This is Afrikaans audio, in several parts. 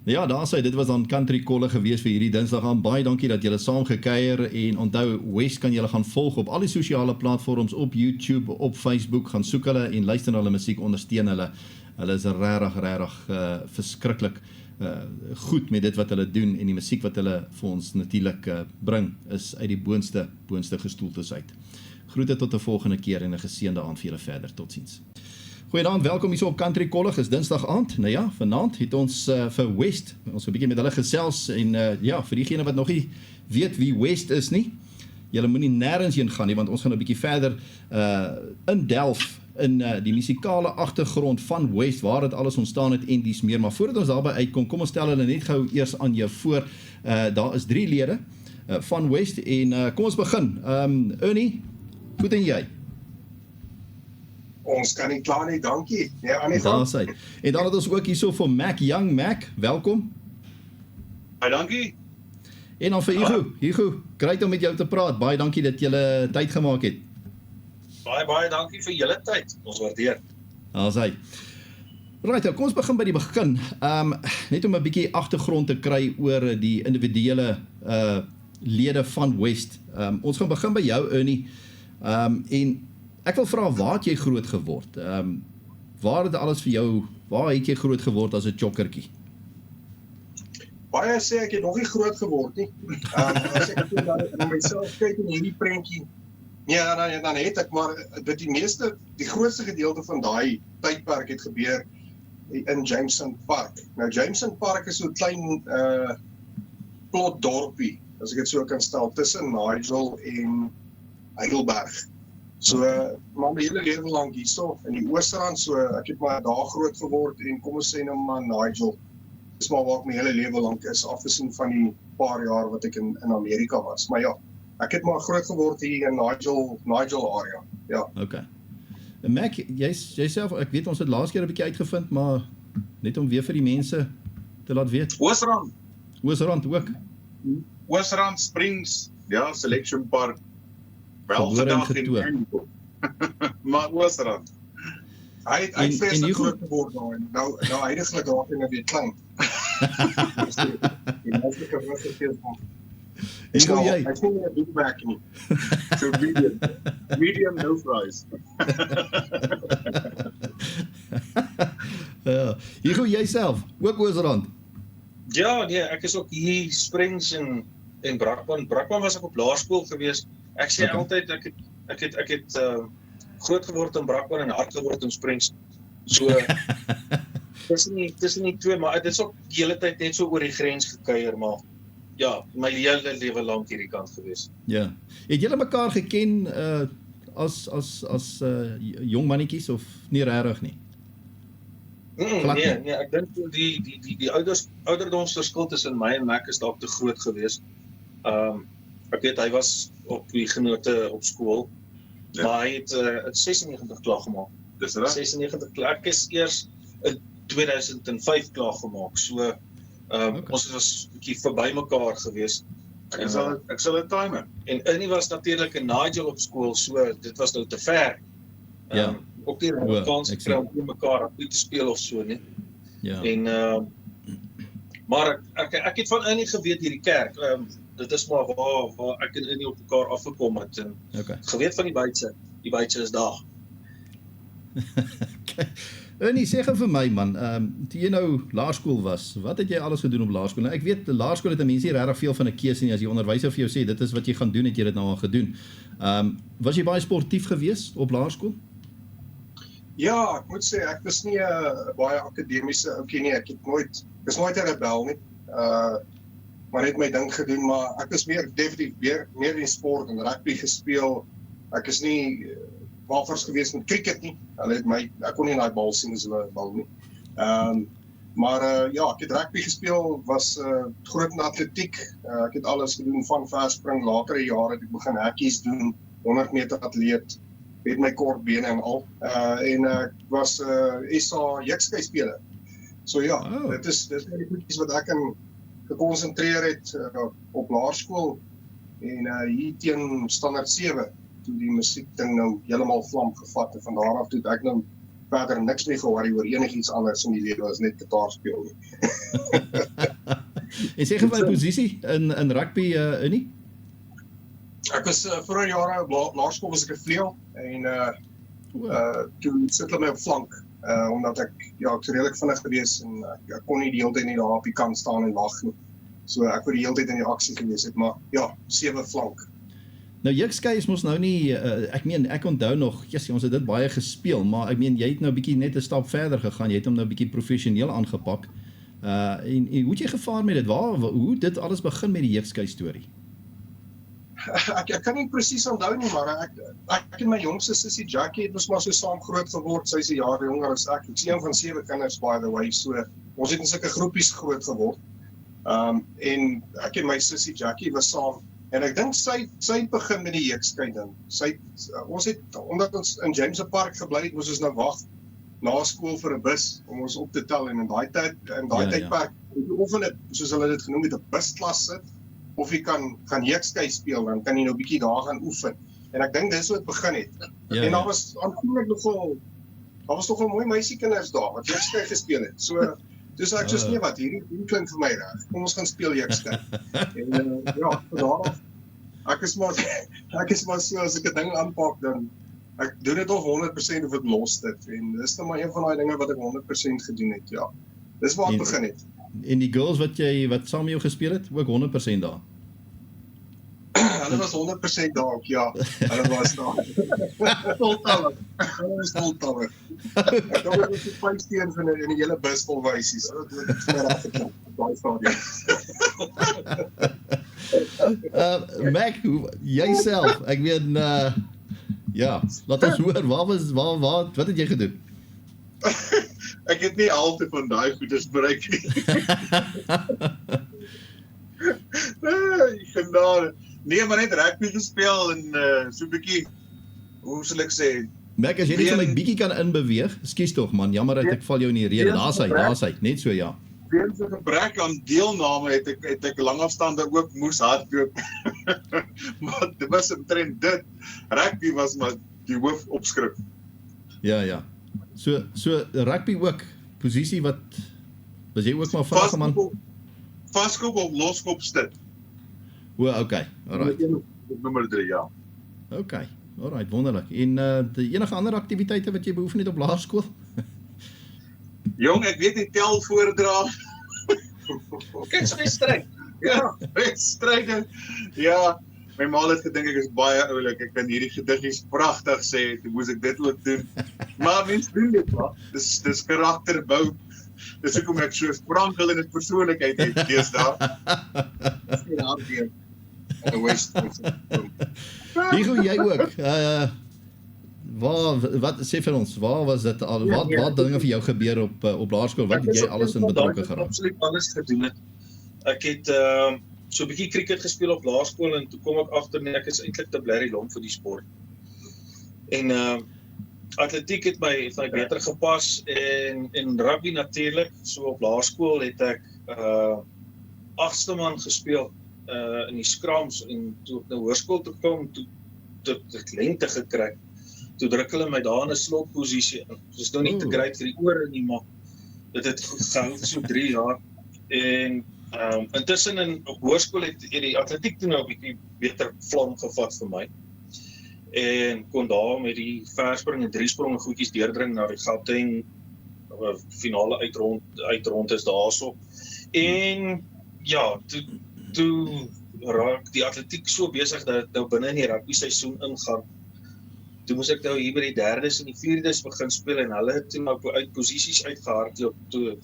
Ja, daar sê, dit was dan Country Kolle gewees vir hierdie Dinsdag aan. Baie dankie dat julle saam gekuier en onthou West kan julle gaan volg op al die sosiale platforms, op YouTube, op Facebook, gaan soek hulle en luister na hulle musiek, ondersteun hulle. Hulle is regtig verskriklik goed met dit wat hulle doen en die musiek wat hulle vir ons natuurlik bring is uit die boonste gestoeltes uit. Groete tot 'n volgende keer en 'n geseënde aand vir julle verder. Totsiens. Goeienaand, welkom hier so op Country Kolle, is Dinsdag aand. Nou ja, vanaand het ons vir West, ons 'n bietjie met hulle gesels en ja, vir diegene wat nog nie weet wie West is nie, julle moenie nêrens heen gaan nie, want ons gaan 'n bietjie verder indelf in die musikale agtergrond van West, waar dit alles ontstaan het en dies meer. Maar voordat ons daarby uitkom, kom ons stel hulle net gou eers aan jou voor. Daar is 3 lede van West en kom ons begin. Ernie, goed en jy? Ons kan nie klaar nie, dankie. Ja, Daar sê. En dan het ons ook hierso vir Mac Young. Mac, welkom. Baie dankie. En dan vir Hugo, great om met jou te praat. Baie dankie dat jy tyd gemaak het. Baie dankie vir julle tyd. Ons waardeer. Daar sê. Right, kom ons begin by die begin. Net om 'n bietjie agtergrond te kry oor die individuele lede van West. Ons gaan begin by jou, Ernie. En ek wil vra, waar het jy groot geword? Waar het alles vir jou, waar het jy groot geword as 'n chokkertjie? Baie sê ek het nog nie groot geword nie. As ek na myself kyk in hierdie prentjie, ja, dan het ek maar die grootste gedeelte van daai tydperk het gebeur in Jameson Park. Nou Jameson Park is so 'n klein plot dorpie, as ek dit so kan stel, tussen Nigel en Heidelberg. So, maar my hele lewe lank hierso in die Oosterrand, so ek het maar daar groot geword en kom ons sê nou maar Nigel. Dis maar waar ek my hele lewe lank is, afgesien van die paar jaar wat ek in Amerika was. Maar ja, ek het maar groot geword hier in Nigel area. Ja. Okay. En Mac, jyself, ek weet ons het laas keer 'n bietjie uitgevind, maar net om weer vir die mense te laat weet. Oosterrand ook. Oosterrand Springs, ja, Selection Park. Wel vandag in maar Oosterrand. Hy vreeslik groot geword nou heiliglik raak hy nou weer klein. Die menslike rustigheid van. En hoe jy? Ek sien nie 'n big back nie. So medium no fries. Ja, Hugo, jyself, ook Oosterrand? Ja, nee, ek is ook hier Springs en Brakpan. Brakpan was ek op laerskool gewees. Ek sê altyd ek het groot geword in Brakpan en hard geword in Springs. So dis nie twee, maar dit is ook die hele tyd net so oor die grens gekuier, maar ja, my hele lewe lank hierdie kant gewees. Ja. Het julle mekaar geken as jong mannetjies of nie regtig nie? Nee, ek dink die ouderdomsverskil tussen my en Mac is dalk te groot gewees. Ek weet, hy was op die genote op skool, maar hy het 96 klaar gemaak. Dis reg. 96 klaar. Ek is eers in 2005 klaar gemaak, so ons was 'n bietjie verby mekaar gewees. Ek sal dit timer. En Ernie was natuurlik in Nigel op skool, so dit was nou te ver. Ja. Ook nie 'n kans gekry om met mekaar op te speel of so nie. Ja. En maar ek het van Ernie geweet hierdie kerk. Dit is maar waar ek en Ernie op mekaar afgekom het en geweet van die bytse is daar. Ernie, sê gou vir my man, toe jy nou laerskool was, wat het jy alles gedoen op laerskool? Nou ek weet, laerskool het 'n mens nie regtig veel van 'n keuse nie, as die onderwyser vir jou sê, dit is wat jy gaan doen, het jy dit nou al gedoen. Was jy baie sportief geweest op laerskool? Ja, ek moet sê, ek was nie 'n baie akademiese ouetjie nie, ek is nooit 'n rebel nie, maar net my ding gedoen, maar ek is definitief meer in sport en rugby gespeel, ek is nie wafers geweest met cricket nie, ek kon nie daai bal sien as hulle bal nie, maar ja, ek het rugby gespeel, was groot in atletiek, ek het alles gedoen van verspring, latere jare het ek begin hekkies doen, 100 meter atleet, met my kort bene en al, en ek was SA jekskei speler. So ja, dit is die goedjies wat ek gekonsentreer het op laerskool en hier teen standaard 7 toe die musiekding nou heeltemal vlam gevat en van daar af toe ek nou verder niks meer gehoor oor enigiets anders in die lewe as net gitaar speel nie. En sê gou my posisie in rugby Unie? Ek was vroeër jare op laerskool was ek 'n vleuel en toe sit hulle my op flank. Omdat ek was redelik vinnig gewees en ek kon nie die hele tyd net daar op die kant staan en wag nie. So ek wou die hele tyd in die aksie gewees het, maar ja, 7 flank. Nou jukskei is mos nou nie ek onthou nog, ons het dit baie gespeel, maar ek meen jy het nou bietjie net 'n stap verder gegaan. Jy het hom nou bietjie professioneel aangepak. En hoe het jy gevaar met dit? Hoe dit alles begin met die jukskei storie? Ek kan nie presies onthou nie, maar ek en my jongste sussie Jackie het ons maar so saam groot geword. Sy's 'n jaar jonger as ek. Ek's een van 7 kinders by the way, so ons het in sulke groepies groot geword. En ek en my sussie Jackie was saam. En ek dink sy begin met die jukskei ding. Ons het omdat ons in James Park gebly het, moes ons nou wag na skool vir 'n bus om ons op te tel en in daai tydperk of hulle soos hulle dit genoem het 'n busklas sit of jy kan jukskei speel, dan kan jy nou bietjie daar gaan oefen. En ek dink dis hoe dit begin het. En daar was aanvanklik nogal mooi meisiekinders daar wat jukskei gespeel het. So dis ek soos nee wat hierdie klink vir my reg. Kom ons gaan speel jukskei. En daarof ek is maar so as ek 'n ding aanpak dan ek doen dit of 100% of ek los dit. En dis nou maar een van daai dinge wat ek 100% gedoen het, ja. Dis waar ek begin het. En die girls wat saam met jou gespeel het, ook 100% daar. Hulle was 100% daar ook, ja. Hulle was daar. Voltallig. Hulle was voltallig. Ek dink dit was 5 steens in 'n hele bus vol wysies. Dit het vir reg geklink. Baie stadium. Mac, jyself, ek weet laat ons hoor, wat het jy gedoen? Ek het nie halte van daai goeders bereik nie. Genade. Nee, maar net rugby gespeel en so 'n bietjie, hoe sal ek sê? Mac, as jy net my bietjie kan inbeweeg, ekskuus tog man, jammer dat ek val jou in die rede. Daar's hy, net so ja. Weens 'n gebrek aan deelname het ek langafstande ook moes hardloop. Maar dit was omtrent dit. Rugby was maar die hoofopskrif. Ja. So rugby ook, posisie wat was jy ook maar vinnig man? Vaskop of loskop stit. Okay, alright. Nommer 3, ja. Okay, alright, wonderlik. En enige ander aktiwiteite wat jy beoefen het op laerskool? Jong, ek weet nie tel voordra. Kunswedstryd. Ja, wedstryde. Ja, my ma het gedink ek is baie oulik. Ek kan hierdie gediggies pragtig sê, toe moes ek dit ook doen. Maar mens doen dit maar. Dis karakterbou. Dis hoekom ek so sprankel in 'n persoonlikheid het deesdae. Dis nie hartjie. Hugo, jy ook. Wat sê vir ons? Waar was dit al? Wat dinge vir jou gebeur op laerskool? Wat het jy alles in betrokke geraak? Absoluut alles gedoen het. Ek het so 'n bietjie cricket gespeel op laerskool en toe kom ek agter nee, ek is eintlik te blerry lomp vir die sport. En atletiek het my beter gepas en rugby natuurlik. So op laerskool het ek 8ste man gespeel in die scrums en toe ek na hoërskool toe kom, toe het lengte gekry. Toe druk hulle my daar in 'n slotposisie in. Dis nou nie te great vir die ore nie, maar dit het gehou vir so 3 jaar. En intussen op hoërskool het die atletiek toe nou 'n bietjie beter vlam gevat vir my. En kon daar met die verspring en 3-sprong goedjies deurdring na die Gauteng finale uitrond is daarso. En ja, toe raak die atletiek so besig dat dit nou binne in die rugby seisoen ingaan. Toe moes ek nou hier by die 3des en die 4des begin speel en hulle het toe nou uit posisies uitgehardloop toe.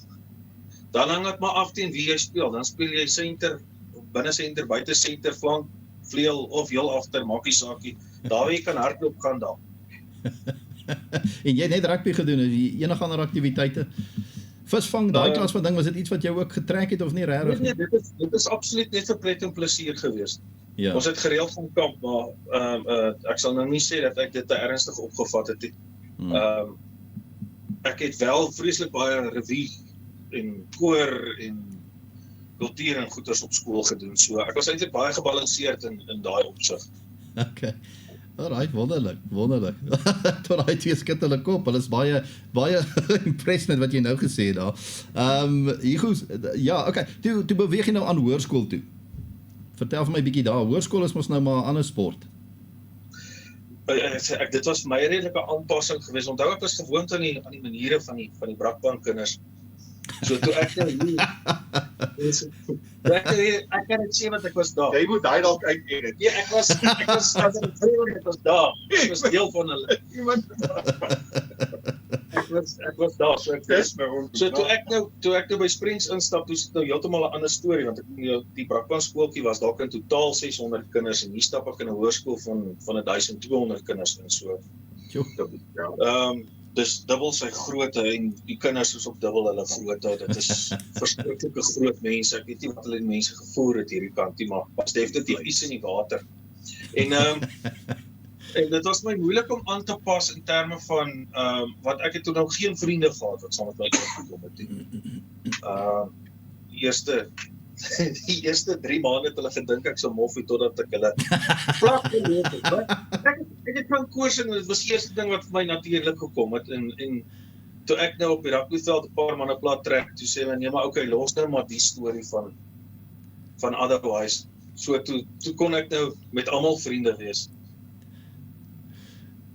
Dan hang dit maar af teen wie jy speel. Dan speel jy senter, binne senter, buite senter, flank, vleuel of heel agter, maak nie saakie. Daar waar jy kan hardloop gaan daar. En jy het net rugby gedoen, enige ander aktiwiteite? Visvang, daai klas van ding, was dit iets wat jou ook getrek het of nie regtig? Nee, dit is absoluut net vir pret en plesier geweest. Ja. Ons het gereeld gaan kamp, maar ek sal nou nie sê dat ek dit te ernstig opgevat het. Ek het wel vreeslik baie revue en koor en kultuur en goeders op skool gedoen. So ek was eintlik baie gebalanseerd in daai opsig. Okay. Alright, wonderlik. Tot daai twee skit hulle kop. Hulle is baie impressed met wat jy nou gesê het daar. Hugo, ja, okay. Toe beweeg jy nou aan hoërskool toe. Vertel vir my bietjie daar. Hoërskool is mos nou maar 'n ander sport. Dit was vir my 'n redelike aanpassing geweest. Onthou ek was gewoond aan die maniere van die Brakpankinders. So toe ek nou hier ek kan net sê wat ek was daar. Jy moet daai dalk uitedit. Ja, ek was daar. Ek was deel van hulle. Ek was daar. So toe ek nou by Springs instap, toe is dit nou heeltemal 'n ander storie, want die Brakpan skooltjie was dalk in totaal 600 kinders en hier stap ek in 'n hoërskool van 1200 kinders in so. Dis dubbel sy grootte en die kinders is op dubbel hulle grootte. Dit is verskriklike groot mense. Ek weet nie wat hulle die mense gevoer het hierdie kant nie, maar was definitief iets in die water. En dit was my moeilik om aan te pas in terme van wat ek het toe nou geen vriende gehad wat saam met my gekom het nie. Die eerste 3 maande het hulle gedink ek so moffie totdat ek hulle vlak geloop het. Ek het van koers en dit was die eerste ding wat vir my natuurlik gekom het en toe ek nou op die rugbyveld 'n paar manne plat trek, toe sê hulle nee maar okay, los nou maar die storie van otherwise. So toe kon ek nou met almal vriende wees.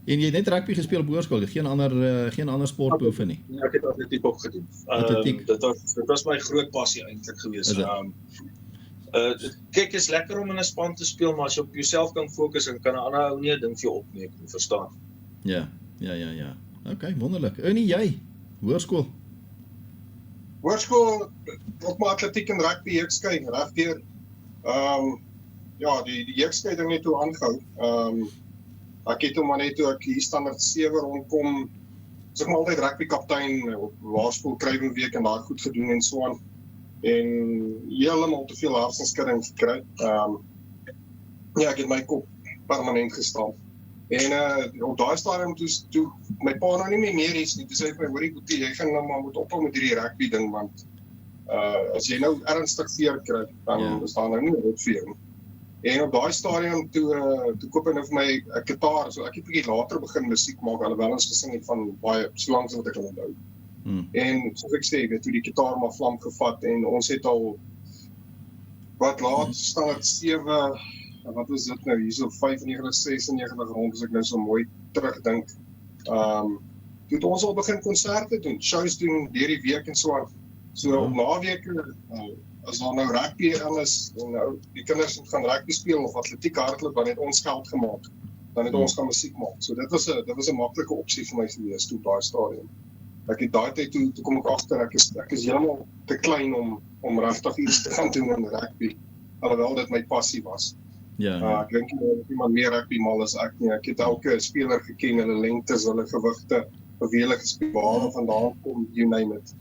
En jy het net rugby gespeel op hoërskool, geen ander sport beoefen nie. Ja, ek het atletiek ook gedoen. Dit was my groot passie eintlik geweest. Kyk, is lekker om in 'n span te speel, maar as jy op jouself kan fokus en kan 'n ander ou nie 'n ding vir jou opneem, verstaan? Ja. Okay, wonderlik. Nie jy, hoërskool. Hoërskool, ook maar atletiek en rugby jeugskei, regdeur. Ja, die jeugskei ding net toe aangehou. Ek het hom maar net toe ek hier standaard 7 rondkom, so ek maar altyd rugby kaptein op laerskool Kruiwenweek en daai goed gedoen en so aan. En heeltemal te veel hersenskudding gekry. Ja, ek het my kop permanent gestamp. En op daai stadium toe my pa nou nie meer is nie, toe sê hy vir my, hoorie Boetie, jy gaan nou maar moet ophou met hierdie rugby ding, want as jy nou ernstig veer kry, dan is daar nou nie op veer nie. En op daai stadium toe koop hy nou vir my 'n gitaar, so ek het bietjie later begin musiek maak, alhoewel ons gesing het van baie solank wat ek kan onthou. En soos ek sê, toe die gitaar maar vlam gevat en ons het al wat laat standaard 7, wat was dit nou, hierso 95, 96 rond, as ek nou so mooi terugdink. Toe het ons al begin konserte doen, shows doen deur die week en so aan. So op naweke, as daar nou rugby aan is, en nou die kinders gaan rugby speel of atletiek hardloop, dan het ons geld gemaak. Dan het ons gaan musiek maak. So dit was 'n maklike opsie vir my gewees toe op daai stadium. Ek het daai tyd toe kom ek agter ek is heeltemal te klein om regtig iets te gaan doen in rugby, alhoewel dit my passie was. Ja. Ek dink iemand meer rugby mal as ek nie. Ek het elke speler geken, hulle lengtes, hulle gewigte, bewegelig gespeel, waar vandaan kom, you name it.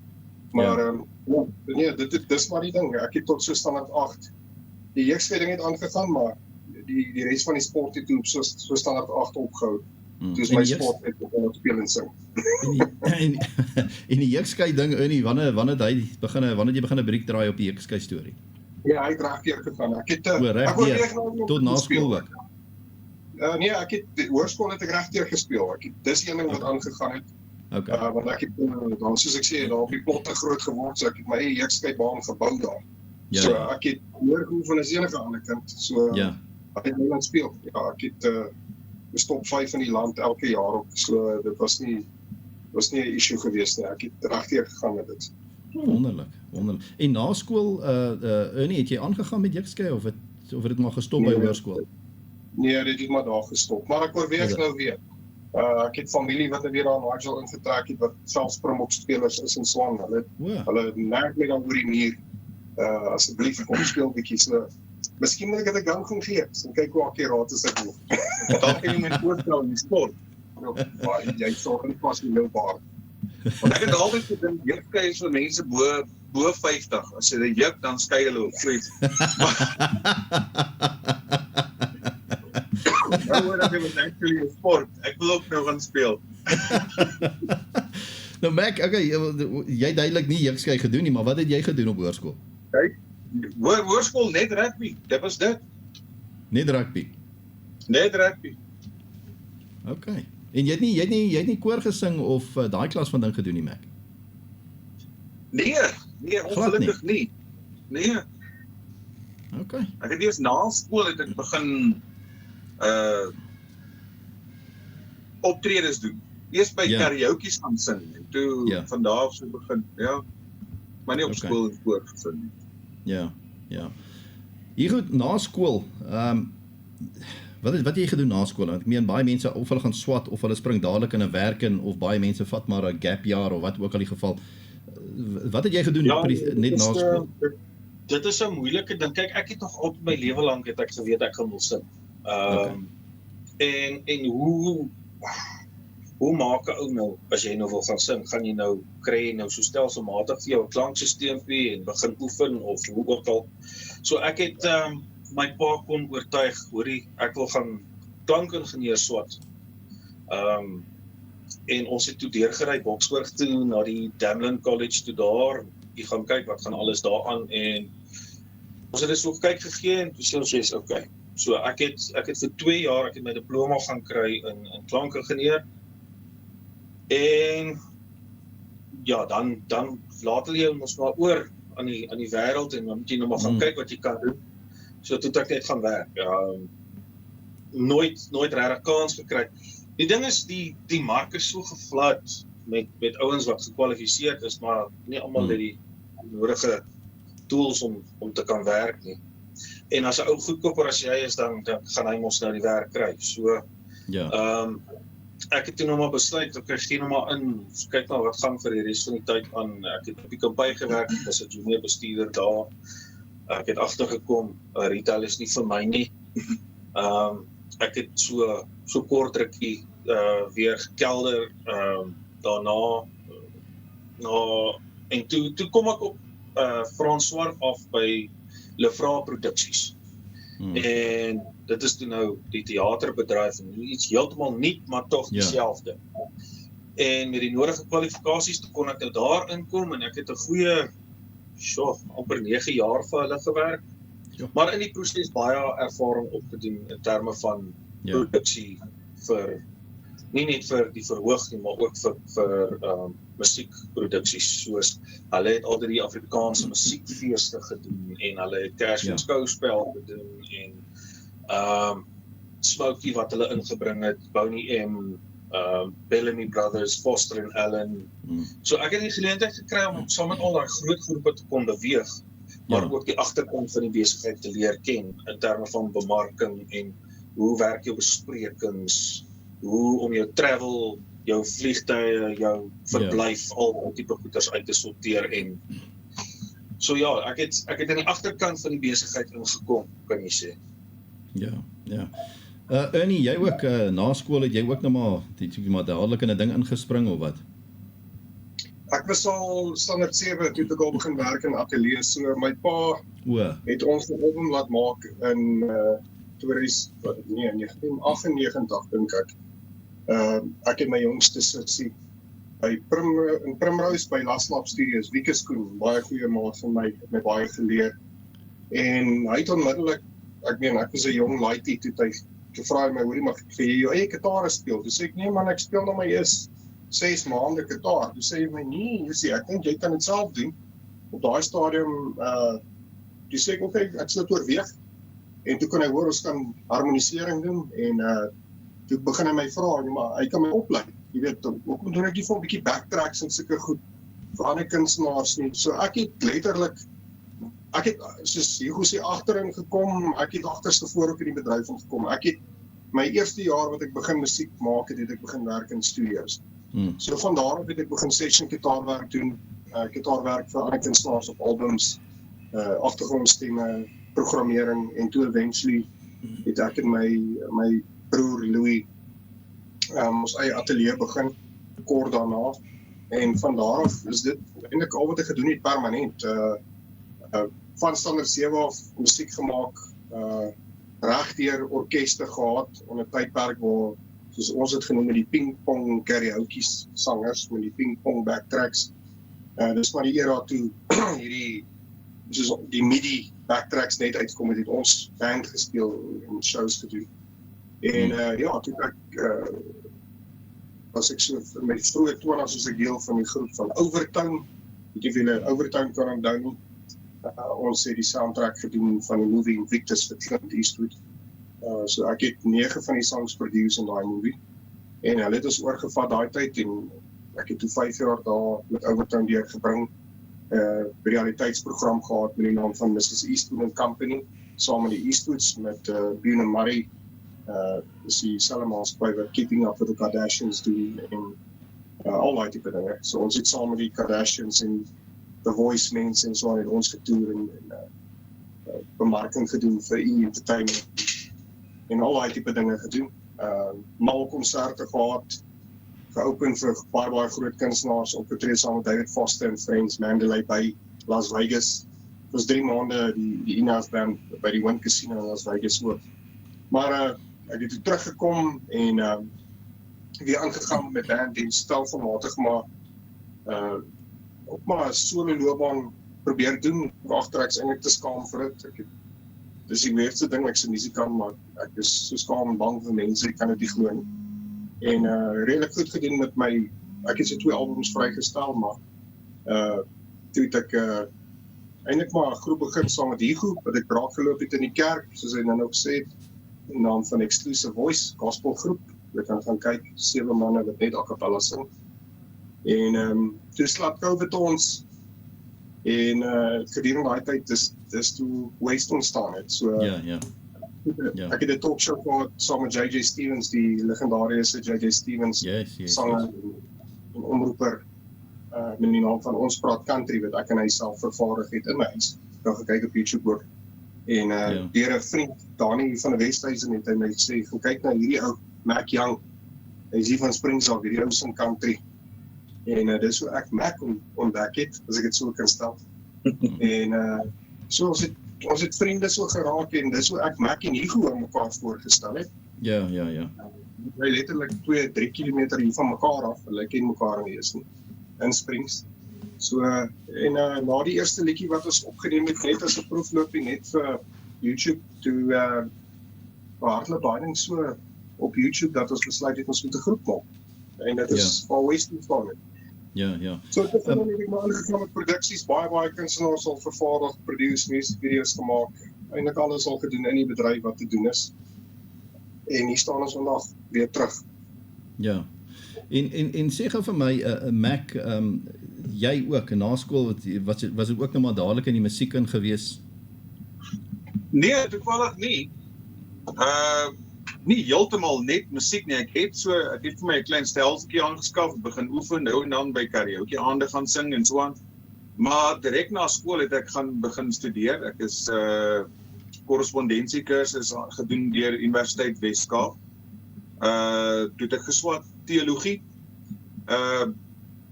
Maar nee, dis maar die ding. Ek het tot so standaard 8 die jeugdskeiding het aangegaan, maar die res van die sport het toe so standaard 8 opgehou. Toe is my sport net om te speel en sing. En die jeugskei ding, wanneer jy begin 'n briek draai op die jeugskei storie? Ja, hy het regdeur gegaan. Ek het tot na skool ook. Nee, ek het die hoërskool het ek regdeur gespeel. Dis een ding wat aangegaan het. Okay. Want ek het dan soos ek sê, daar op die plotte groot geword, so ek het my eie jeugskaibaan gebou daar. Ja. So ek het meer geoefen as enige ander kind. So ek het Nederland speel. Ja, ek het top 5 in die land elke jaar op. So dit was nie 'n issue geweest nie. Ek het regdeur gegaan met dit. Wonderlik. En na skool, Ernie, het jy aangegaan met jeugskei of het dit maar gestop by hoërskool? Nee, dit het maar daar gestop. Maar ek oorweeg nou weer. Ek het familie wat weer daar in Nigel ingetrek het, wat selfs Springbok spelers is in Swan. Hulle merk my dan oor die muur. Asseblief kom speel bietjie so. Miskien moet ek dit 'n gang gaan gee, en kyk hoe akkuraat is ek nog. Dan kan jy met voorstel in die sport. Jy sorg nie pas nie baar. Want ek het altyd gedink, jeugskei is vir mense bo 50. As jy die juk, dan skei hulle op vlieg. Nou hoor ek met actually 'n sport. Ek wil ook nou gaan speel. Nou Mac, okay, jy duidelik nie jeugskei gedoen nie, maar wat het jy gedoen op hoërskool? Kyk, hoërskool net rugby. Dit was dit. Net rugby. Net rugby. Okay. En jy het nie koor gesing of daai klas van ding gedoen nie, Mac? Nee, ongelukkig nie. Nee, Okay. ek het eers na skool het ek begin optredes doen. Eers by karaoke's gaan sing en toe van daar af so begin, maar nie op skool en koor gesing nie. Ja. Hier goed, na skool, wat het jy gedoen na skool? Want ek meen, baie mense, of hulle gaan swat, of hulle spring dadelik in 'n werk in, of baie mense vat maar 'n gap jaar, of wat ook al die geval. Wat het jy gedoen net na skool? Dit is 'n moeilike ding. Kyk, ek het nog al my lewe lank het ek geweet ek gaan wil sing. En hoe maak 'n ou nou, as jy nou wil gaan sing, gaan jy nou, kry jy nou so stelselmatig vir jou 'n klanksysteempie en begin oefen, of hoe ook al. So ek het my pa kon oortuig, hoorie, ek wil gaan klankingenieur swat. En ons het toe deurgery Boksburg toe, na die Damlin College toe daar, jy gaan kyk wat gaan alles daaraan, en ons het dus ook kyk gegee, en toe sê ons, yes, okay. So ek het vir 2 jaar, ek het my diploma gaan kry in klankingenieur, en ja, dan laat hulle jou ons maar oor aan die wêreld, en dan moet jy nou maar gaan kyk wat jy kan doen. So toe het ek net gaan werk. Nooit regtig kans gekry. Die ding is, die mark is so gevlad met ouens wat gekwalifiseerd is, maar nie almal het die nodige tools om te kan werk nie. En as 'n ou goedkoper as jy is, dan gaan hy mos nou die werk kry. So ek het toe nog maar besluit, ek gee nog maar in, kyk maar wat gaan vir die res van die tyd aan. Ek het op die Kompai gewerk, ek was 'n junior bestuurder daar. Ek het agtergekom, retail is nie vir my nie. Ek het so kort rukkie weer gekelder, daarna en toe kom ek op Frans Swart af by Lefra Produksies. En dit is toe nou die theaterbedryf, en iets heeltemal nuut, maar tog dieselfde. En met die nodige kwalifikasies kon ek nou daar inkom, en ek het 'n goeie, amper 9 jaar vir hulle gewerk. Maar in die proses baie ervaring opgedoen in terme van produksie nie net vir die verhoog nie, maar ook vir musiekproduksies, soos hulle het altyd die Afrikaanse musiekfeeste gedoen, en hulle het Kersfees skouspel gedoen, en Smokey wat hulle ingebring het, Boney M, Bellamy Brothers, Foster and Allen. So ek het die geleentheid gekry om saam met al daai groot groepe te kon beweeg, maar ook die agterkant van die besigheid te leer ken, in terme van bemarking, en hoe werk jou besprekings, hoe om jou travel, jou vliegtuie, jou verblyf, al die tipe goeders uit te sorteer, en so ek het aan die agterkant van die besigheid ingekom, kan jy sê. Ja. Ernie, jy ook, na skool het jy ook nou maar dadelik in 'n ding ingespring, of wat? Ek was al standaard 7, toe ek al begin werk in ateljee, so my pa het ons 'n album laat maak in 1998, dink ek. Ek het my jongste sussie in Primrose by Laslap Studios, Wieke Koen, baie goeie maat van my, het my baie geleer. En hy het onmiddellik, ek was 'n jong laaitie, toe hy gevra my, hoorie, mag ek vir jou eie gitaar speel? Toe sê ek, nee man, ek speel nog maar eers 6 maande gitaar. Toe sê hy my, nee, ek dink jy kan dit self doen. Op daai stadium, toe sê ek, okay, ek sal dit oorweeg. En toe kon hy hoor, ons kan harmonisering doen, en toe begin hy my vra, maar hy kan my oplei. Jy weet, hoekom doen ek nie vir 'n bietjie backtracks en sulke goed vir ander kunstenaars nie. So ek het letterlik, soos Hugo sê, agterin gekom, ek het agterstevoor ook in die bedryf gekom. Ek het my eerste jaar wat ek begin musiek maak het ek begin werk in studios. So van daar af het ek begin session gitaarwerk doen, gitaarwerk vir ander kunstenaars op albums, agtergrondstemme, programmering, en toe eventually het ek en my broer Louis ons eie ateljee begin, kort daarna, en van daar af is dit eintlik al wat ek gedoen het permanent, van standaard 7 af musiek gemaak, regdeur orkeste gehad, onder tydperk waar, soos ons het genoem met die ping-pong karaoke sangers, met die ping-pong backtracks, dis maar die era toe soos die MIDI backtracks net uitgekom het ons band gespeel en shows gedoen. En ja, toe ek was ek so in my vroeë 20's was ek deel van die groep van Overtown. Weet jy of julle Overtown kan onthou nie? Ons het die soundtrack gedoen van die movie Invictus vir Clint Eastwood. So ek het 9 van die songs produce in daai movie. En hulle het ons oorgevat daai tyd en ek het toe 5 jaar daar met Overtown deurgebring. Realiteitsprogram gehad met die naam van Mrs. Eastwood and Company, saam met die Eastwoods met Bune Murray, is die selfmaatskappy wat Keeping Up with the Kardashians doen en al daai tipe dinge. So ons het saam met die Kardashians en The Voice mense en so aan het ons getoer en bemarking gedoen vir E-Entertainment en al daai tipe dinge gedoen. Mal konserte gehad, geopen vir baie groot kunstenaars, opgetree saam met David Foster en Friends, Mandalay Bay, Las Vegas. Het was 3 maande die Inhouse Band by die Wind Casino in Las Vegas ook. Maar ek het toe teruggekom en weer aangegaan met band en stelselmatig maar op maar solo loopbaan probeer doen, agter ek's eintlik te skaam vir dit. Dis die weirste ding, ek's 'n musikant, maar ek is so skaam en bang vir mense, ek kan dit nie glo nie. En redelik goed gedoen met my, ek het so 2 albums vrygestel, maar toe het ek eintlik maar 'n groep begin saam met Hugo, wat ek raak geloop het in die kerk, soos hy nou gesê het, in naam van Exclusive Voice, gospelgroep. Jy kan gaan kyk, 7 manne wat net a cappella sing. En toe slaap COVID ons, en gedurende daai tyd, dis toe Waste ontstaan het. So, Ja. ek het 'n talkshow gehad saam met JJ Stevens, die legendariese JJ Stevens, Yes. sanger en omroeper, met die naam van Ons Praat Country, wat ek en hy self vervaardig het in my huis. Ek het gekyk op YouTube ook. En deur 'n vriend, Dani van die Westhuizen, het hy my gesê, gaan kyk na hierdie ou, Mac Young. Hy is hier van Springside, hierdie ou sing country. En dis hoe ek Mac ontdek het, as ek dit so kan stel. En so ons het vriende so geraak en dis hoe ek Mac en Hugo aan mekaar voorgestel het. Ja. Hy letterlik 2-3 kilometer hier van mekaar af, hulle ken mekaar nie eens nie, in Springs. So, en na die eerste liedjie wat ons opgeneem het, net as 'n proefloopie, net vir YouTube, toe hardloop baie ding so op YouTube, dat ons besluit het ons moet 'n groep maak. En dit is Far West ontstaan. Ja. So dit is dan net maar aangegaan met produksies, baie kunstenaars al vervaardig, produce, musiekvideo's gemaak, eintlik alles al gedoen in die bedryf wat te doen is. En hier staan ons vandag weer terug. Ja. En sê gou vir my, Mac, jy ook, na skool, was dit ook nou maar dadelik in die musiek in gewees? Nee, toevallig nie. Nie heeltemal net musiek nie. Ek het vir my 'n klein stelseltjie aangeskaf, begin oefen, nou en dan by karaoke aande gaan sing en so aan. Maar direk na skool het ek gaan begin studeer. Ek is korrespondensiekursus gedoen deur Universiteit Wes-Kaap. Toe het ek geswat teologie.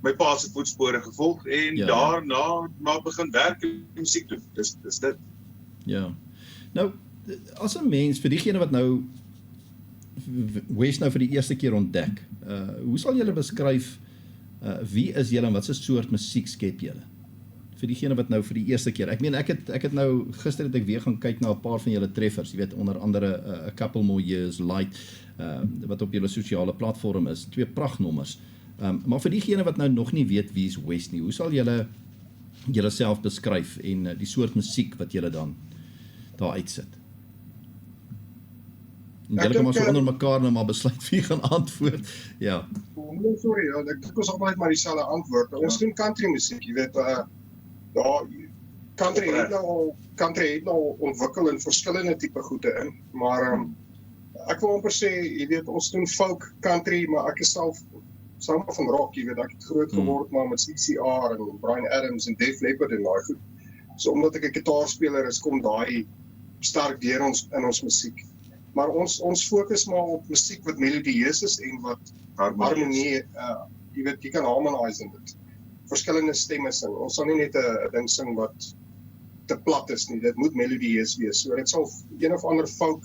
My pa se voetspore gevolg en daarna maar begin werk in musiek doen. Dis dit. Ja. Nou, as 'n mens, vir diegene wat nou West nou vir die eerste keer ontdek, hoe sal julle beskryf, wie is julle en wat 'n soort musiek skep julle? Vir diegene wat nou vir die eerste keer, ek meen, ek het nou, gister het ek weer gaan kyk na 'n paar van julle treffers, jy weet, onder andere A Couple More Years, Light, wat op julle sosiale platform is, 2 prachtnommers. Maar vir diegene wat nou nog nie weet wie is West nie, hoe sal julle self beskryf en die soort musiek wat julle dan daar uitsit? En julle kan maar so onder mekaar nou maar besluit wie gaan antwoord. Ja. Sorry, ek dink ons altyd maar dieselfde antwoord. Ons doen country musiek, jy weet, country het nou ontwikkel in verskillende tipe goede in, maar ek wil amper sê, jy weet, ons doen folk, country, maar ek is self saam van rock, jy weet, ek het groot geword maar met CCR en Bryan Adams en Def Leppard en daai goed. So omdat ek 'n gitaarspeler is, kom daai sterk deur in ons musiek. Maar ons fokus maar op musiek wat melodieus is en wat harmonie, jy weet, jy kan harmonise in dit. Verskillende stemme sing. Ons sal nie net 'n ding sing wat te plat is nie. Dit moet melodieus wees. So dit sal een of ander folk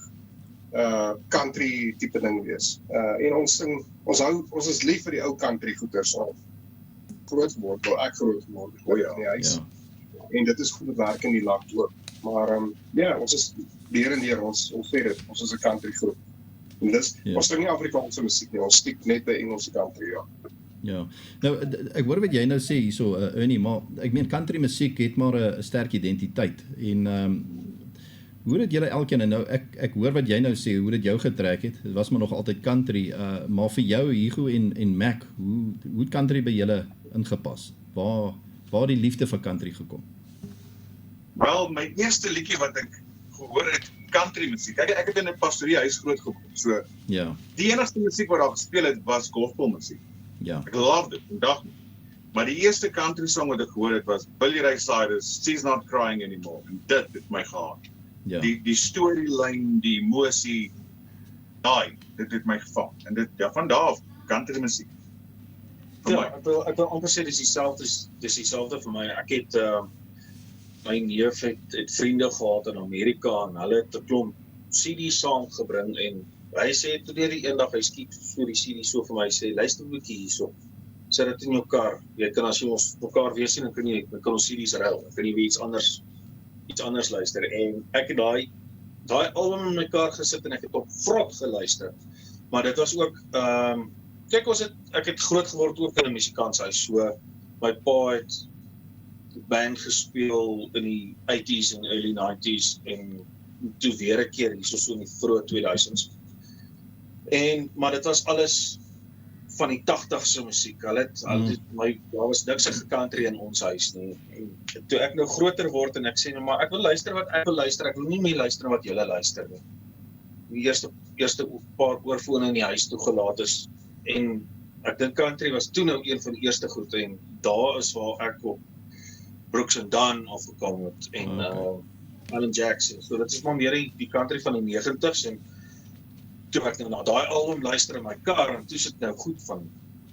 country tipe ding wees. En ons is lief vir die ou country goeters al groot geword, wel ek groot geword in die huis. En dit is goeie werk in die land ook. Maar ons is deur en deur, ons sê dit, ons is 'n country groep. En dis, Ja. ons sing nie Afrikaanse musiek nie, ons stiek net by Engelse country, ja. Ja. Nou ek hoor wat jy nou sê hierso Ernie, maar ek meen country musiek het maar 'n sterk identiteit en hoe het julle elkeen en nou ek hoor wat jy nou sê hoe dit jou getrek het. Dit was maar nog altyd country, maar vir jou Hugo en Mac, hoe het country by julle ingepas? Waar die liefde vir country gekom? Wel, my eerste liedjie wat ek gehoor het, country musiek. Ek het in 'n pastoriehuis grootgeword. So Ja. die enigste musiek wat daar gespeel het was gospel musiek. Ja. Ek love dit, vandag nie. Maar die eerste country song wat ek gehoor het was Billy Ray Cyrus, She's Not Crying Anymore. En dit het my gehad. Ja. Die storylyn, die emosie, dit het my gevang. En dit, ja, van daar af, country musiek. Vir my. Ek wil amper sê dis dieselfde vir my. Ek het my neef het vriende gehad in Amerika en hulle het 'n klomp CD's saamgebring en hy sê toe die eendag hy skiet so die CD so vir my sê luister 'n bietjie hierso. Sit dit in jou kar. Jy kan as jy ons mekaar weer sien dan kan ons CD's ruil. Dan kan jy weer iets anders luister en ek het daai album in my kar gesit en ek het op vrot geluister. Maar dit was ook kyk ek het groot geword ook in 'n musikanshuis. So my pa het band gespeel in die 80s en early 90s en toe weer 'n keer hierso so in die vroeë 2000s. Maar dit was alles van die 80se musiek. Daar was niks country in ons huis nie. En toe ek nou groter word en ek sê nou maar ek wil luister wat ek wil luister. Ek wil nie meer luister wat julle luister nie. Die eerste paar oorfone in die huis toegelaat is en ek dink country was toe nou een van die eerste groete en daar is waar ek op Brooks and Dunn afgekom het en Alan Jackson. So dit is maar meer die country van die 90s en toe ek nou na daai album luister in my kar en toe sit nou goed van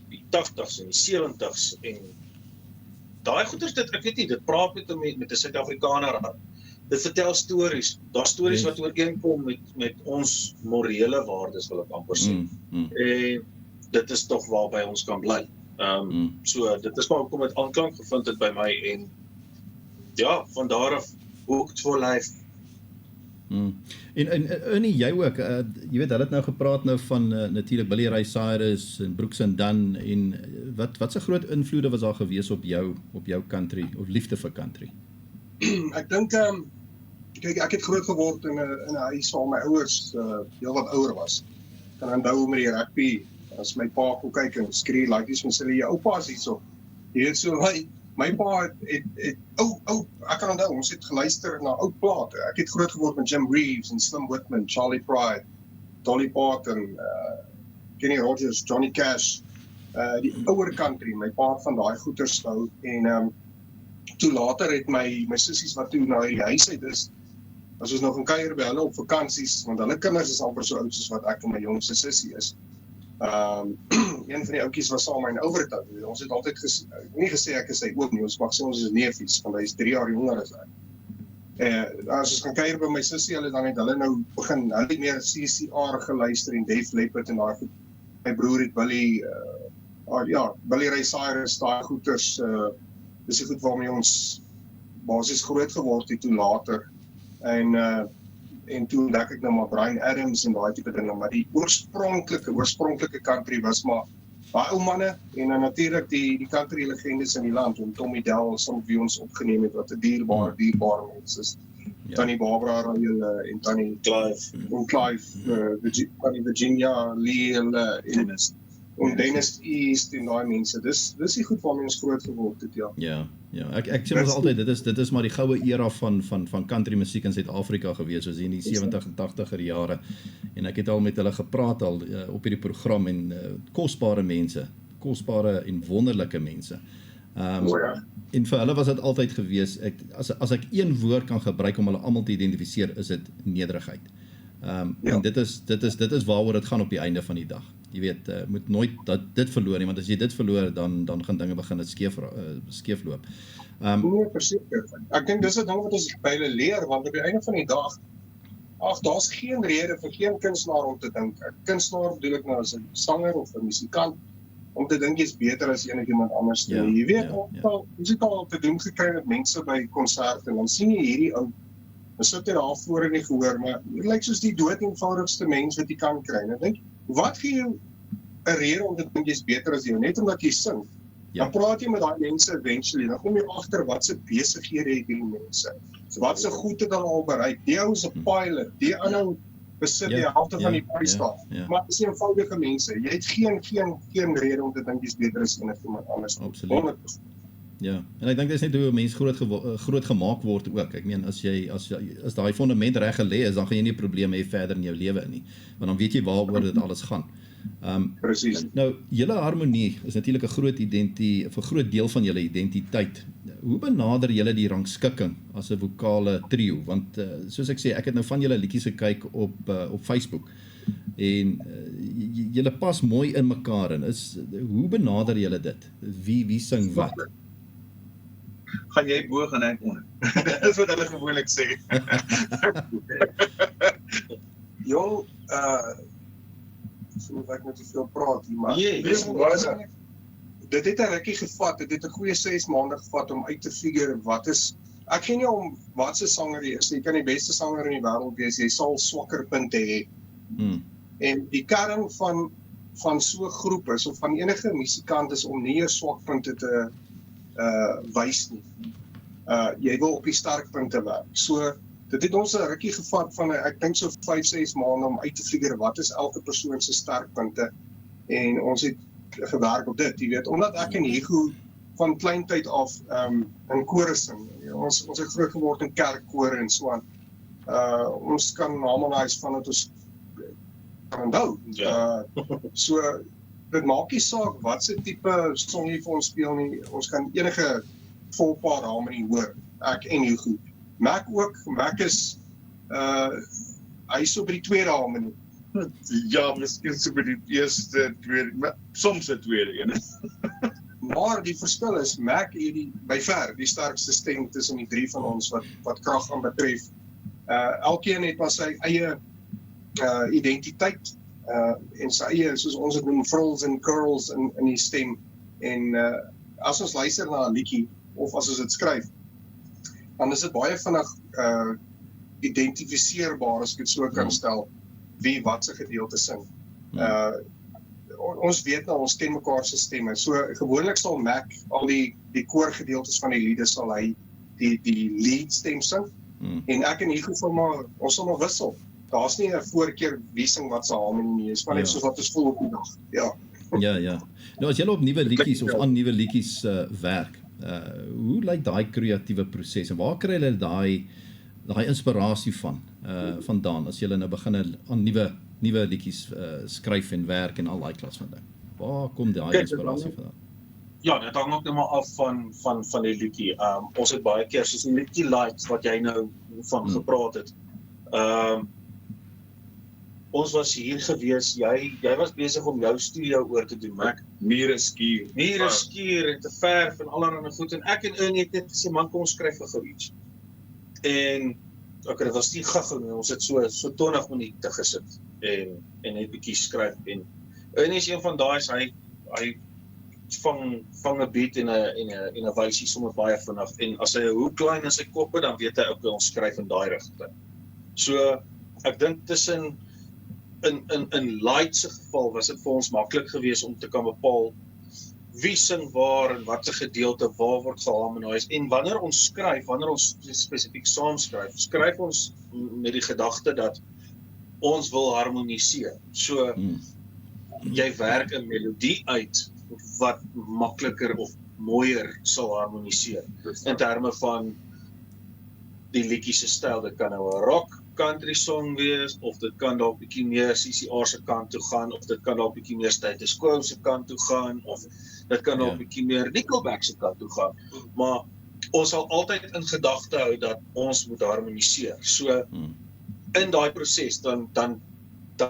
die 80s en die 70s en daai goeders ek weet nie, dit praat met 'n Suid-Afrikaner. Dit vertel stories. Daar's stories wat ooreenkom met ons morele waardes wil ek amper sê. En dit is tog waarby ons kan bly. So dit is maar hoekom dit aanklank gevind het by my en ja, van daar af Hooked for Life. En Ernie, jy ook, jy weet, hulle het nou gepraat nou van natuurlik Billy Ray Cyrus en Brooks and Dunn en wat se groot invloede was daar gewees op jou country of liefde vir country? Ek dink kyk ek het groot geword in 'n huis waar my ouers heel wat ouer was. Kan onthou met die rugby as my pa kon kyk en skree like dis mens sê jou oupa is hierso. Jy weet so my pa het ek kan onthou ons het geluister na ou plate. Ek het groot geword met Jim Reeves en Slim Whitman, Charlie Pride, Dolly Parton, Kenny Rogers, Johnny Cash, die ouer country. My pa van daai goeters gehou en toe later het my sissies wat toe na die huis uit is, as ons nog gaan kuier by hulle op vakansies, want hulle kinders is amper so oud soos wat ek en my jongste sussie is. Een van die ouetjies was saam in Overton. Ons het altyd nie gesê ek is sy oom nie, ons mag sê ons is neefies, want hy is 3 jaar jonger as ek. As ons gaan kuier by my sussie, dan het hulle nou begin, hulle het meer CCR geluister en Def Leppard en daai goed. My broer het Billy Ray Cyrus, daai goeters, dis die goed waarmee ons basies groot geword het toe later. En toe ontdek ek nou maar Bryan Adams en daai tipe dinge, maar die oorspronklike country was maar baie ou manne en dan natuurlik die country legendes in die land, en Tommy Dell, som wie ons opgeneem het, wat 'n dierbare mens is. Ja. Tannie Barbara Royal en Tannie Clive, Virginia Lee en Dennis East en daai mense. Dis die goed waarmee ons groot geword het, ja. Ja, ek sê ons altyd dit is maar die goue era van country musiek in Suid-Afrika gewees, soos in die 70 en 80er jare. En ek het al met hulle gepraat op hierdie program en kosbare mense, kosbare en wonderlike mense. En vir hulle was dit altyd gewees, as ek een woord kan gebruik om hulle almal te identifiseer, is dit nederigheid. En dit is waaroor dit gaan op die einde van die dag. Jy weet, moet nooit dit verloor nie, want as jy dit verloor, dan gaan dinge begin het skeefloop. Verseker. Ek dink dis 'n ding wat ons by hulle leer, want op die einde van die dag, daar's geen rede vir geen kunstenaar om te dink. 'n Kunstenaar bedoel ek nou as 'n sanger of 'n musikant, om te dink jy's beter as enigiemand anders. Jy weet, ons het al te doen gekry met mense by konserte, en dan sien jy hierdie ou Ons sit hier daar voor in die gehoor, maar dit lyk soos die dood eenvoudigste mens wat jy kan kry. En ek dink, wat gee jou 'n rede om te dink jy's beter as jou, net omdat jy sing? Ja. Dan praat jy met daai mense eventually, dan kom jy agter wat se besighede het hierdie mense. Wat se goed het hulle al bereik. Die ou is 'n pilot, die ander besit die helfte van die prysstaf. Maar dis eenvoudige mense. Jy het geen rede om te dink jy's beter as iemand anders. Absoluut. 100%. Ja, en ek dink dit is net hoe 'n mens groot gemaak word ook. Ek meen as daai fondament reg gelê is, dan gaan jy nie probleme hê verder in jou lewe nie, want dan weet jy waaroor dit alles gaan. Presies. Nou, julle harmonie is natuurlik 'n groot deel van julle identiteit. Hoe benader julle die rangskikking as 'n vokale trio? Want soos ek sê, ek het nou van julle liedjies gekyk op Facebook en julle pas mooi in mekaar in. Hoe benader julle dit? Wie sing wat? Gaan jy bo gaan ek onder. Dis wat hulle gewoonlik sê. Jong, so ek net te veel praat hier, maar dit het 'n rukkie gevat, dit het 'n goeie 6 maande gevat om uit te figure wat is, ek gee nie om wat se sanger jy is, jy kan die beste sanger in die wêreld wees, jy sal swakker punte hê. En die kern van so 'n groep is, of van enige musikant is om nie jou swakpunte te wys nie. Jy wil op die sterkpunte werk. So dit het ons 'n rukkie gevat van ek dink so 5-6 maande om uit te figure wat is elke persoon se sterkpunte, en ons het gewerk op dit, jy weet, omdat ek en Hugo van klein tyd af in kore sing. Ons het groot geword in kerkkore en so aan. Ons kan harmonize van dit ons kan onthou. So dit maak nie saak wat se tipe song jy vir ons speel nie, ons kan enige volpaar harmonie hoor, ek en Hugo. Mac is, hy is so by die tweede harmonie. Ja, miskien so by die eerste, tweede, maar soms die tweede een. Maar die verskil is, Mac het by ver die sterkste stem tussen die drie van ons wat krag aan betref. Elkeen het maar sy eie identiteit, en sy eie, soos ons het noem, frills en curls in die stem. En as ons luister na 'n liedjie, of as ons dit skryf, dan is dit baie vinnig identifiseerbaar, as ek dit so kan stel, wie wat se gedeelte sing. Ons weet nou, ons ken mekaar se stemme. So gewoonlik sal Mac al die koorgedeeltes van die liede sal hy die lead stem sing. En ek en Hugo ons sal maar wissel. Daar's nie 'n voorkeur wie sing wat se harmonie nie. Is maar net soos wat ons voel op die dag. Ja. Nou as jy op nuwe liedjies of aan nuwe liedjies werk, hoe lyk daai kreatiewe proses en waar kry hulle daai inspirasie vandaan as jy nou begin aan nuwe liedjies skryf en werk en al daai klas van ding? Waar kom daai inspirasie vandaan? Ja, dit hang ook net maar af van die liedjie. Ons het baie keer soos 'n liedjie Lights wat jy nou van gepraat het. Ons was hier gewees, jy was besig om jou studio oor te doen, Mac. Mure skuur en te verf en allerlei goed, en ek en Ernie het net gesê, man, kom ons skryf vir gou iets. En dit was nie gou nie, ons het so 20 minute gesit en net bietjie skryf, en Ernie is een van daai, hy vang 'n beat en 'n wysie sommer baie vinnig, en as hy 'n hoek klein in sy kop het, dan weet hy ook ons skryf in daai rigting. So ek dink tussen in Light se geval was dit vir ons maklik geweest om te kan bepaal wie sing waar en wat se gedeelte waar word geharmoniseer, en wanneer ons spesifiek saam skryf ons met die gedagte dat ons wil harmoniseer. So jy werk 'n melodie uit wat makliker of mooier sal harmoniseer in terme van die liedjie se styl. Dit kan nou 'n rock country song wees, of dit kan dalk bietjie meer CCR se kant toe gaan, of dit kan dalk bietjie meer Status Quo se kant toe gaan, of dit kan dalk bietjie meer Nickelback se kant toe gaan. Maar ons sal altyd in gedagte hou dat ons moet harmoniseer. So in daai proses dan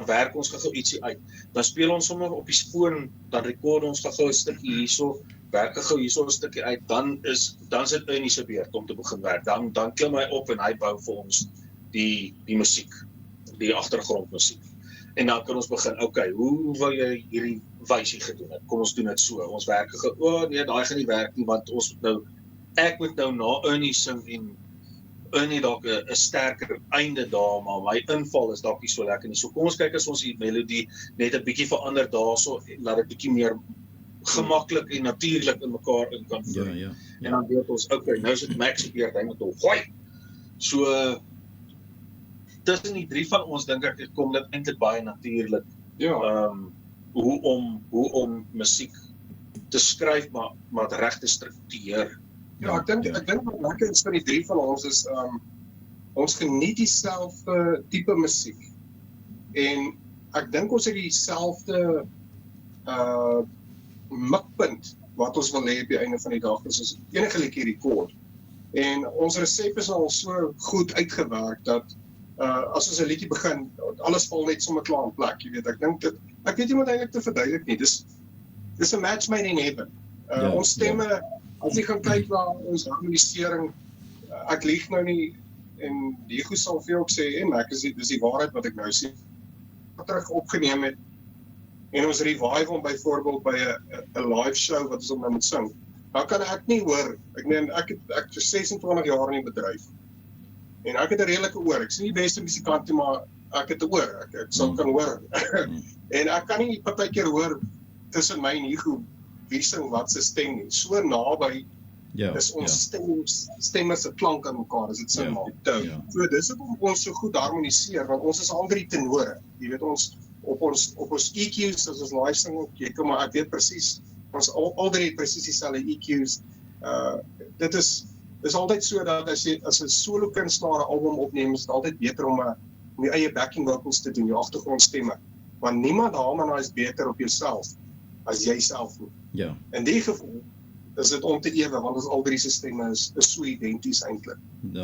werk ons gou ietsie uit. Dan speel ons sommer op die foon, dan rekord ons gou 'n stukkie hierso, werk gou hierso 'n stukkie uit, dan sit Ernie se beurt om te begin werk. Dan klim hy op en hy bou vir ons die musiek, die agtergrondmusiek. En dan kan ons begin, hoe wil jy hierdie wysie gedoen het? Kom ons doen dit so. Ons werk nee, daai gaan nie werk nie, want ek moet nou na Ernie sing en in het dalk 'n sterker einde daar, maar my inval is dalk nie so lekker nie. So kom ons kyk as ons die melodie net 'n bietjie verander daarso, laat dit bietjie meer gemaklik en natuurlik in mekaar in kan vloei. Ja. En dan weet ons, okay, nou is dit Max se beurt, hy moet hom gooi. So tussen die drie van ons dink ek kom dit eintlik baie natuurlik. Ja. Hoe om musiek te skryf, maar reg te struktureer. Ja, ek dink wat lekker is van die drie van ons is ons geniet dieselfde tipe musiek. En ek dink ons het dieselfde mikpunt wat ons wil hê op die einde van die dag, is ons enige liedjie rekord. En ons resep is al so goed uitgewerk dat as ons 'n liedjie begin, alles val net sommer klaar in plek. Jy weet, ek weet nie wat eintlik te verduidelik nie. Dis 'n match made in heaven. Ons stemme, as jy gaan kyk na ons harmonisering, ek lieg nou nie, en Diego sal vir jou ook sê, dis die waarheid wat ek nou sê, terug opgeneem het, en ons revive hom byvoorbeeld by 'n live show wat ons hom nou moet sing, dan kan ek nie hoor, ek is 26 jaar in die bedryf, en ek het 'n redelike oor, ek is nie die beste musikant nie, maar ek het 'n oor, ek sal kan hoor, en ek kan nie partykeer hoor, tussen my en Diego, wie sing wat se stem nie, so naby, is ons stemme se klank aan mekaar, as dit sin maak. So dis hoekom ons so goed harmoniseer, want ons is al drie tenore. Jy weet, ons op ons EQ's, as ons live sing, maar ek weet presies, ons al drie presies dieselfde EQ's. Dit is altyd so dat as 'n solo kunstenaar 'n album opneem, is dit altyd beter om die eie backing vocals te doen, jou agtergrondstemme. Want niemand harmonise beter op jouself as jouself nie. Ja. In die geval is dit om te ewe, want ons al drie se stemme is so identies eintlik.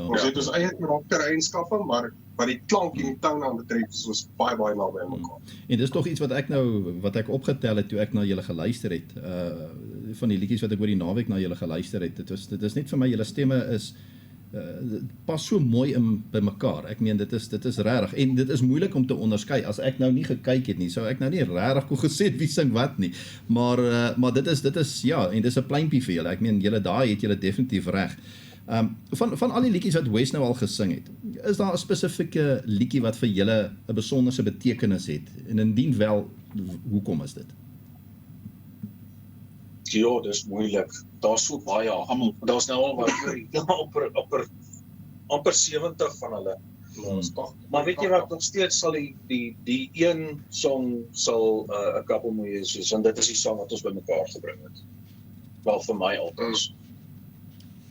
Ons het ons eie karaktereienskappe, maar wat die klank en die toon aan betref, is ons baie naby aan mekaar. En dis tog iets wat ek opgetel het toe ek na julle geluister het. Van die liedjies wat ek oor die naweek na julle geluister het. Dit is net vir my, julle stemme is pas so mooi by mekaar. Ek meen dit is regtig, en dit is moeilik om te onderskei. As ek nou nie gekyk het nie, sou ek nou nie regtig kon gesê wie sing wat nie. Maar dit is ja, en dis 'n pleintjie vir julle. Ek meen julle daai het julle definitief reg. Van al die liedjies wat Wes nou al gesing het, is daar 'n spesifieke liedjie wat vir julle 'n besonderse betekenis het? En indien wel, hoekom is dit? Ja, dis moeilik. Daar's so baie, daar's nou al wat amper 70 van hulle. Maar weet jy wat, nog steeds sal die een song sal 'n couple mooi is, en dit is die song wat ons bymekaar gebring het. Wel vir my altyd.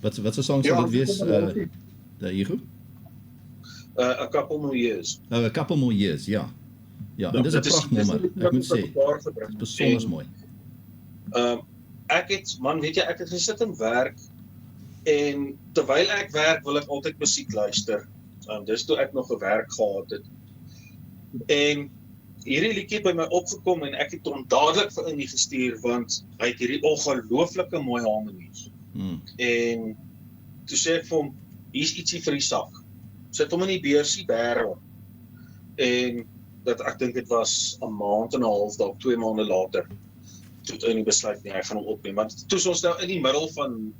Wat se song sal dit wees? Diego? A Couple More Years. A Couple More Years, ja. Ja, en dis 'n prachtnommer, ek moet sê. Dit is besonders mooi. Ek het gesit en werk, en terwyl ek werk wil ek altyd musiek luister. Dis toe ek nog 'n werk gehad het. En hierdie liedjie het by my opgekom en ek het hom dadelik vir Innie gestuur, want hy het hierdie ongelooflike mooi harmonies. En toe sê ek vir hom, hier's ietsie vir die sak. Sit hom in die beursie bære. En ek dink dit was 'n maand en 'n half, dalk 2 maande later, toe Innie besluit nie, hy gaan hom opneem. Want toe is ons nou in die middel van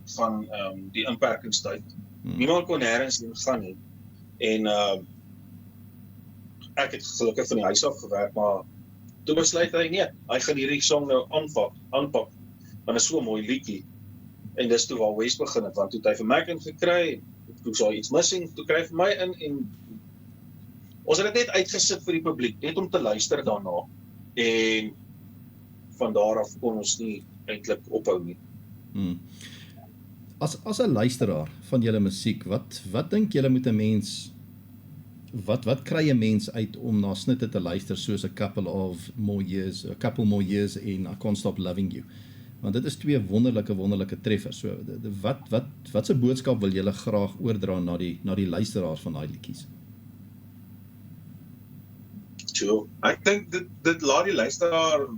die inperkingstyd. Niemand kon nêrens heen gaan nie. En ek het gelukkig van die huis af gewerk, maar toe besluit hy, nee, hy gaan hierdie song nou aanpak, want is so 'n mooi liedjie. En dis toe waar Wes begin het, want toe het hy vir my gekry, toe sou iets missing, toe kry hy vir my in, en ons het dit net uitgesit vir die publiek, net om te luister daarna, en van daar af kon ons nie eintlik ophou nie. As 'n luisteraar van julle musiek, wat dink julle moet 'n mens, wat kry 'n mens uit om na snitte te luister soos A Couple More Years en I Can't Stop Loving You? Want dit is twee wonderlike treffers. So wat se boodskap wil julle graag oordra na die luisteraars van daai liedjies? Sure. Ek dink dit laat die luisteraar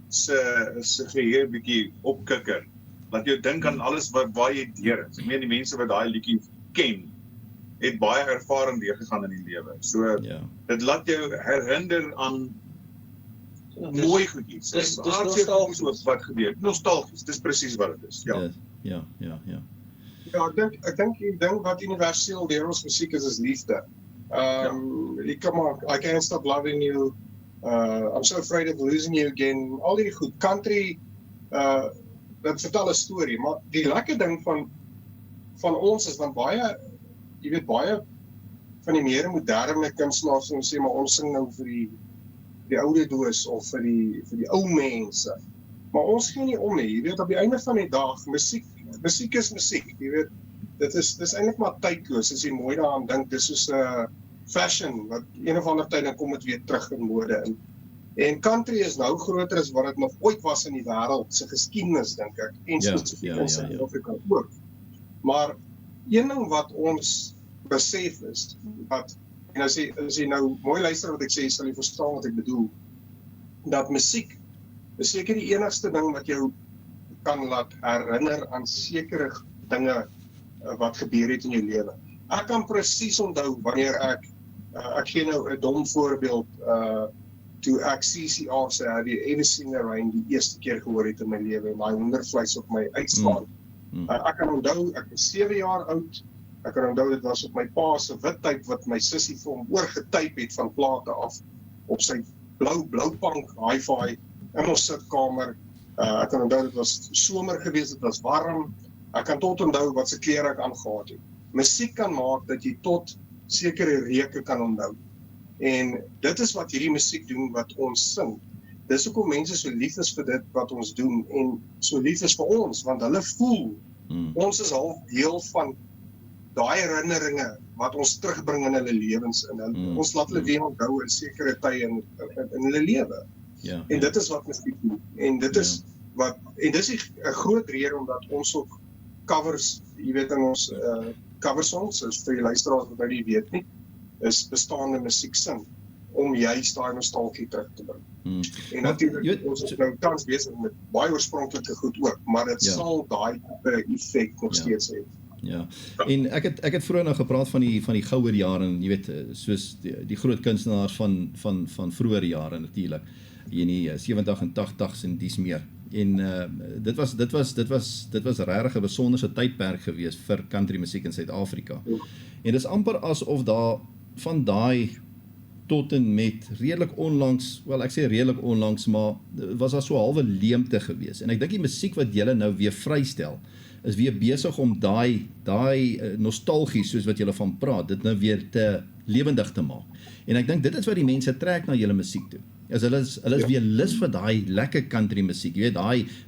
se geheue bietjie opkikker. Laat jou dink aan alles waar jy deur is. Ek meen die mense wat daai liedjie ken, het baie ervaring deurgegaan in die lewe. So dit laat jou herinner aan mooi goedjies. Dis nostalgies wat gebeur. Nostalgies, dis presies wat dit is. Ja. Ja. Ja, ek dink die ding wat universeel deur ons musiek is liefde. I can't stop loving you. I'm so afraid of losing you again. Al die goed. Country, dat vertel 'n storie, maar die lekker ding van ons is, want baie van die meer moderne kunstenaars sê, maar ons sing nou vir die oude doos of vir die ou mense. Maar ons gee nie om nie. Jy weet, op die einde van die dag, musiek is musiek. Jy weet, dis eintlik maar tydloos as jy mooi daaraan dink. Dis soos 'n fashion wat een of ander tyd dan kom dit weer terug in mode in. En country is nou groter as wat dit nog ooit was in die wêreld se geskiedenis, dink ek, en spesifiek in Suid-Afrika ook. Maar een ding wat ons besef is, en as jy nou mooi luister wat ek sê, sal jy verstaan wat ek bedoel, dat musiek is seker die enigste ding wat jou kan laat herinner aan sekere dinge wat gebeur het in jou lewe. Ek kan presies onthou wanneer ek gee nou 'n dom voorbeeld, toe ek CCR se Have You Ever Seen the Rain die eerste keer gehoor het in my lewe en daai hondervleis op my uitslaan. Ek kan onthou, ek was 7 jaar oud, ek kan onthou dit was op my pa se wit tyd wat my sussie vir hom oorgetyp het van plate af op sy blauwpank hi-fi in ons sitkamer. Ek kan onthou dit was somer gewees, dit was warm. Ek kan tot onthou wat se klere ek aangehad het. Musiek kan maak dat jy tot sekere reuke kan onthou. En dit is wat hierdie musiek doen wat ons sing. Dis hoekom mense so lief is vir dit wat ons doen en so lief is vir ons, want hulle voel ons is half deel van daai herinneringe wat ons terugbring in hulle lewens en ons laat hulle weer onthou in sekere tye in hulle lewe. En dit is wat musiek doen. En dit is en dis 'n groot rede omdat ons ook covers, jy weet, in ons cover songs, soos vir die luisteraars wat nou nie weet nie, is bestaande musiek sing om juist daai nostalgie terug te bring. En natuurlik ons is nou tans besig met baie oorspronklike goed ook, maar dit sal daai effek nog steeds hê. Ja. En ek het vroeër nou gepraat van die goue jare en jy weet, soos die groot kunstenaars van vroeër jare natuurlik. In die 70 en 80s en dies meer. En dit was regtig 'n besonderse tydperk gewees vir country musiek in Suid-Afrika. En dis amper asof daar van daai tot en met redelik onlangs, wel ek sê redelik onlangs, maar was daar so 'n halwe leemte gewees. En ek dink die musiek wat julle nou weer vrystel, is weer besig om daai nostalgie, soos wat julle van praat, dit nou weer te lewendig te maak. En ek dink dit is wat die mense trek na julle musiek toe. Hulle is weer lus vir daai lekker country musiek. Jy weet,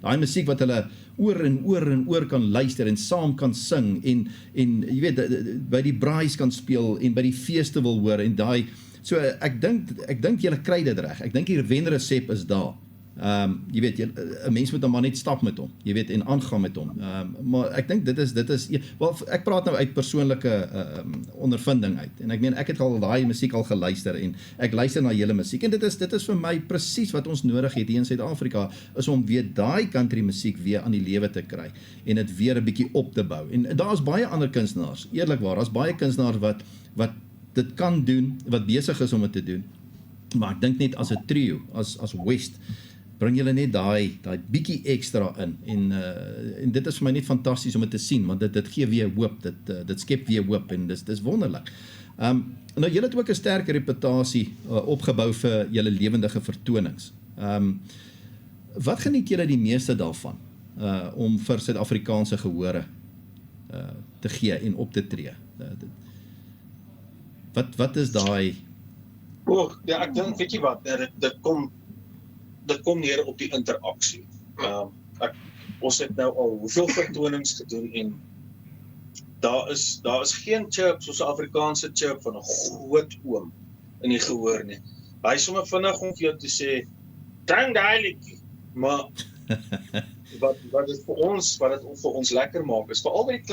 daai musiek wat hulle oor en oor kan luister en saam kan sing en jy weet, by die braais kan speel en by die feeste wil hoor en daai. So ek dink julle kry dit reg. Ek dink die wenresep is daar. Jy weet, 'n mens moet dan maar net stap met hom, jy weet, en aangaan met hom. Maar ek dink dit is wel, ek praat nou uit persoonlike ondervinding uit. En ek meen, ek het al daai musiek al geluister en ek luister na julle musiek en dit is vir my presies wat ons nodig het hier in Suid-Afrika, is om weer daai country musiek weer aan die lewe te kry en dit weer 'n bietjie op te bou. En daar's baie ander kunstenaars, eerlikwaar, daar's baie kunstenaars wat dit kan doen, wat besig is om dit te doen. Maar ek dink net as 'n trio, as West, bring julle net daai bietjie ekstra in en dit is vir my net fantasties om dit te sien, want dit gee weer hoop, dit skep weer hoop en dis wonderlik. Nou julle het ook 'n sterk reputasie opgebou vir julle lewendige vertonings. Wat geniet julle die meeste daarvan om vir Suid-Afrikaanse gehore te gee en op te tree? Wat is daai? Ja, ek dink, weet jy wat, dit kom neer op die interaksie. Ons het nou al hoeveel vertonings gedoen en daar is geen chirp soos 'n Afrikaanse chirp van 'n groot oom in die gehoor nie. Hy sommer vinnig om vir jou te sê, "Dang daai liedjie." Maar wat dit vir ons lekker maak is veral by die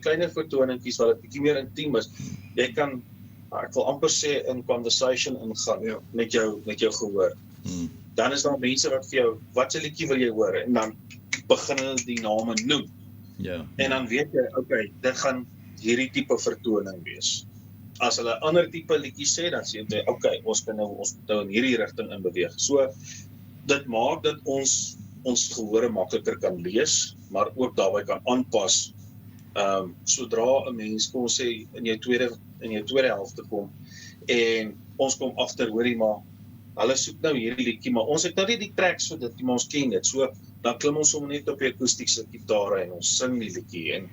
kleiner vertoningkies wat dit bietjie meer intiem is. Jy kan, ek wil amper sê, in conversation ingaan met jou gehoor. Dan is daar mense wat vir jou, wat se liedjie wil jy hoor? En dan begin hulle die name noem. En dan weet jy, okay, dit gaan hierdie tipe vertoning wees. As hulle 'n ander tipe liedjie sê, dan sê jy, okay, ons moet nou in hierdie rigting in beweeg. So, dit maak dat ons gehore makliker kan lees, maar ook daarbey kan aanpas Sodra 'n mens kom sê in jou tweede helfte kom en ons kom agter, hoorie maar hulle soek nou hierdie liedjie, maar ons het nou nie die tracks vir dit nie, maar ons ken dit. So dan klim ons sommer net op die akoestiese gitare en ons sing die liedjie en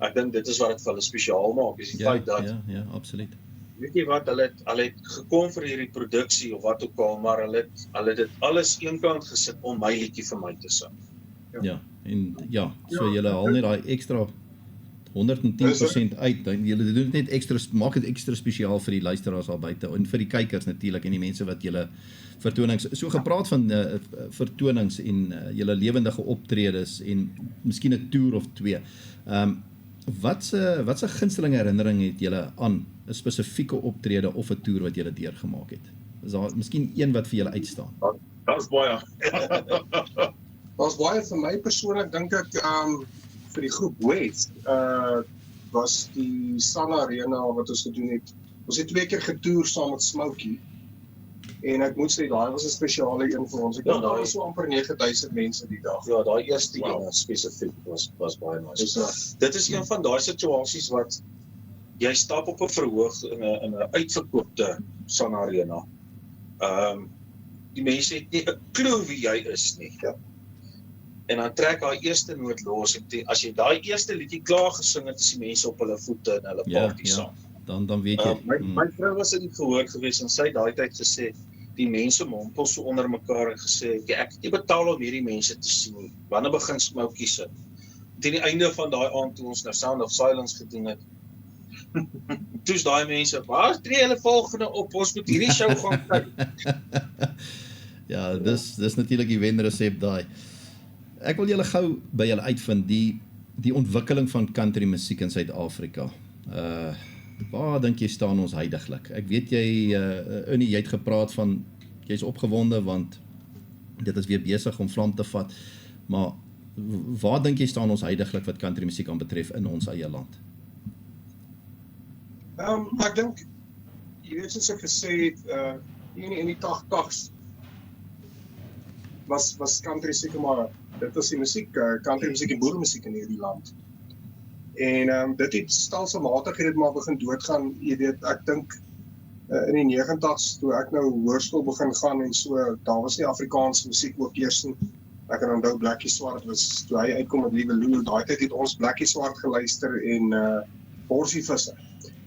ek dink dit is wat dit vir hulle spesiaal maak, is die feit dat ja, absoluut. weet jy wat, hulle het gekom vir hierdie produksie of wat ook al, maar hulle het dit alles eenkant gesit om my liedjie vir my te sing. Ja, en so julle haal net daai ekstra 110% uit. Julle doen dit net ekstra, maak dit ekstra spesiaal vir die luisteraars daar buite en vir die kykers natuurlik en die mense wat julle vertonings. So gepraat van vertonings en julle lewendige optredes en miskien 'n toer of twee. Wat se gunsteling herinnering het julle aan 'n spesifieke optrede of 'n toer wat julle deurgemaak het? Is daar miskien een wat vir julle uitstaan? Daar's baie. Daar's baie vir my persoonlik, dink ek, vir die groep West, was die Sun Arena wat ons gedoen het. Ons het 2 keer getoer saam met Smokey. En ek moet sê, daai was 'n spesiale een vir ons. Ek dink daar was so amper 9000 mense die dag. Ja, daai eerste een spesifiek was baie nice. Dit is een van daai situasies wat jy stap op 'n verhoog in 'n uitverkoopte Sun Arena. Die mense het nie 'n klou wie jy is nie. Ja. En dan trek daai eerste noot los en as jy daai eerste liedjie klaar gesing het, is die mense op hulle voete en hulle party saam. Dan weet jy. My vrou was in die gehoor gewees en sy het daai tyd gesê, die mense mompel so onder mekaar en gesê, ek het nie betaal om hierdie mense te sien nie. Wanneer begin Smokey sing? Teen die einde van daai aand toe ons nou Sound of Silence gedoen het, toe's daai mense, waar tree hulle volgende op? Ons moet hierdie show gaan kyk. Ja, dis natuurlik die wenresep daai. Ek wil julle gou by julle uitvind die ontwikkeling van country musiek in Suid-Afrika. Waar dink jy staan ons huidiglik? Ek weet jy Unie, jy het gepraat van jy's opgewonde want dit is weer besig om vlam te vat. Maar waar dink jy staan ons huidiglik wat country musiek aanbetref in ons eie land? Ek dink, jy weet soos ek gesê het, in die 80's was country seker maar, dit was die musiek, country musiek en boeremusiek in hierdie land. En dit het stelselmatig het dit maar begin doodgaan. Jy weet, ek dink in die 90's toe ek nou hoërskool begin gaan en so, daar was nie Afrikaanse musiek ook eers nie. Ek kan onthou Blackie Swart was toe hy uitkom met Liewe Lou, daai tyd het ons Blackie Swart geluister en Borsievisser.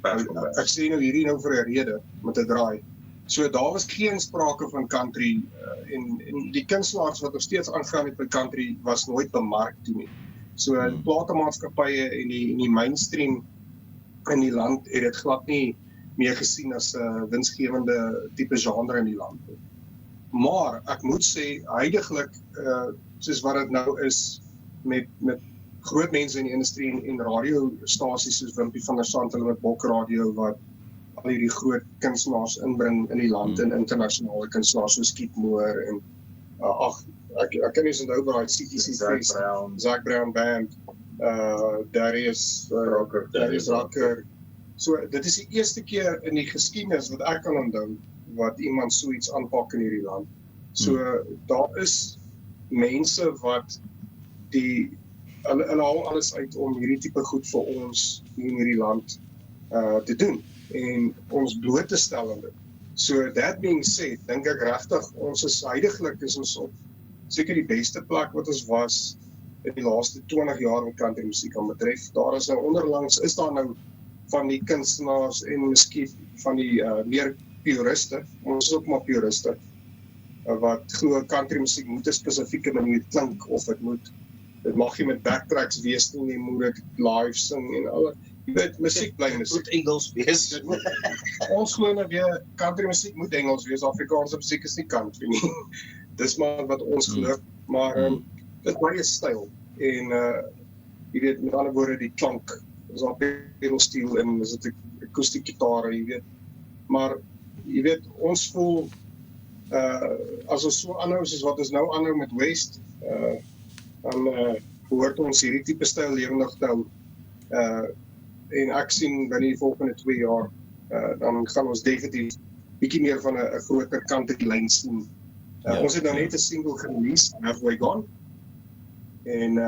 Ek sê nou hierdie nou vir 'n rede met 'n draai. So daar was geen sprake van country en die kunstenaars wat nog steeds aangaan met by country was nooit bemark toe nie. So die platemaatskappye en die mainstream in die land het dit glad nie meer gesien as 'n winsgewende tipe genre in die land. Maar ek moet sê huidiglik soos wat dit nou is met groot mense in die industrie en radiostasies soos Wimpie van der Sant hulle met Bok Radio wat al hierdie groot kunstenaars inbring in die land en internasionale kunstenaars soos Keith Moore en ek kan nie eens onthou waar CTC Zac Brown Band, Darius Rucker. So dit is die eerste keer in die geskiedenis wat ek kan onthou wat iemand so iets aanpak in hierdie land. So daar is mense wat hulle haal alles uit om hierdie tipe goed vir ons hier in hierdie land te doen en ons bloot te stel aan dit. So that being said, dink ek regtig ons is huidiglik is ons op seker die beste plek wat ons was in die laaste 20 jaar wat country musiek aan betref. Daar is nou onderlangs is daar nou van die kunstenaars en miskien van die meer puriste, ons is ook maar puriste wat glo country musiek moet 'n spesifieke manier klink of dit mag nie met backtracks wees nie, jy moet dit live sing en al. Jy weet, musiek bly musiek. Moet Engels wees. Ons glo nou weer, country musiek moet Engels wees, Afrikaanse musiek is nie country nie. Dis maar wat ons glo, maar dit is baie styl en jy weet, met ander woorde die klank, is daar pedal steel en is dit akoestiek gitare, jy weet. Maar jy weet, ons voel as ons so aanhou soos wat ons nou aanhou met West, dan behoort ons hierdie tipe styl lewendig te hou. En ek sien binne die volgende 2 jaar, dan gaan ons definitief bietjie meer van 'n groter country lyn sien. Ons het nou net 'n single gerelease, Halfway Gone. En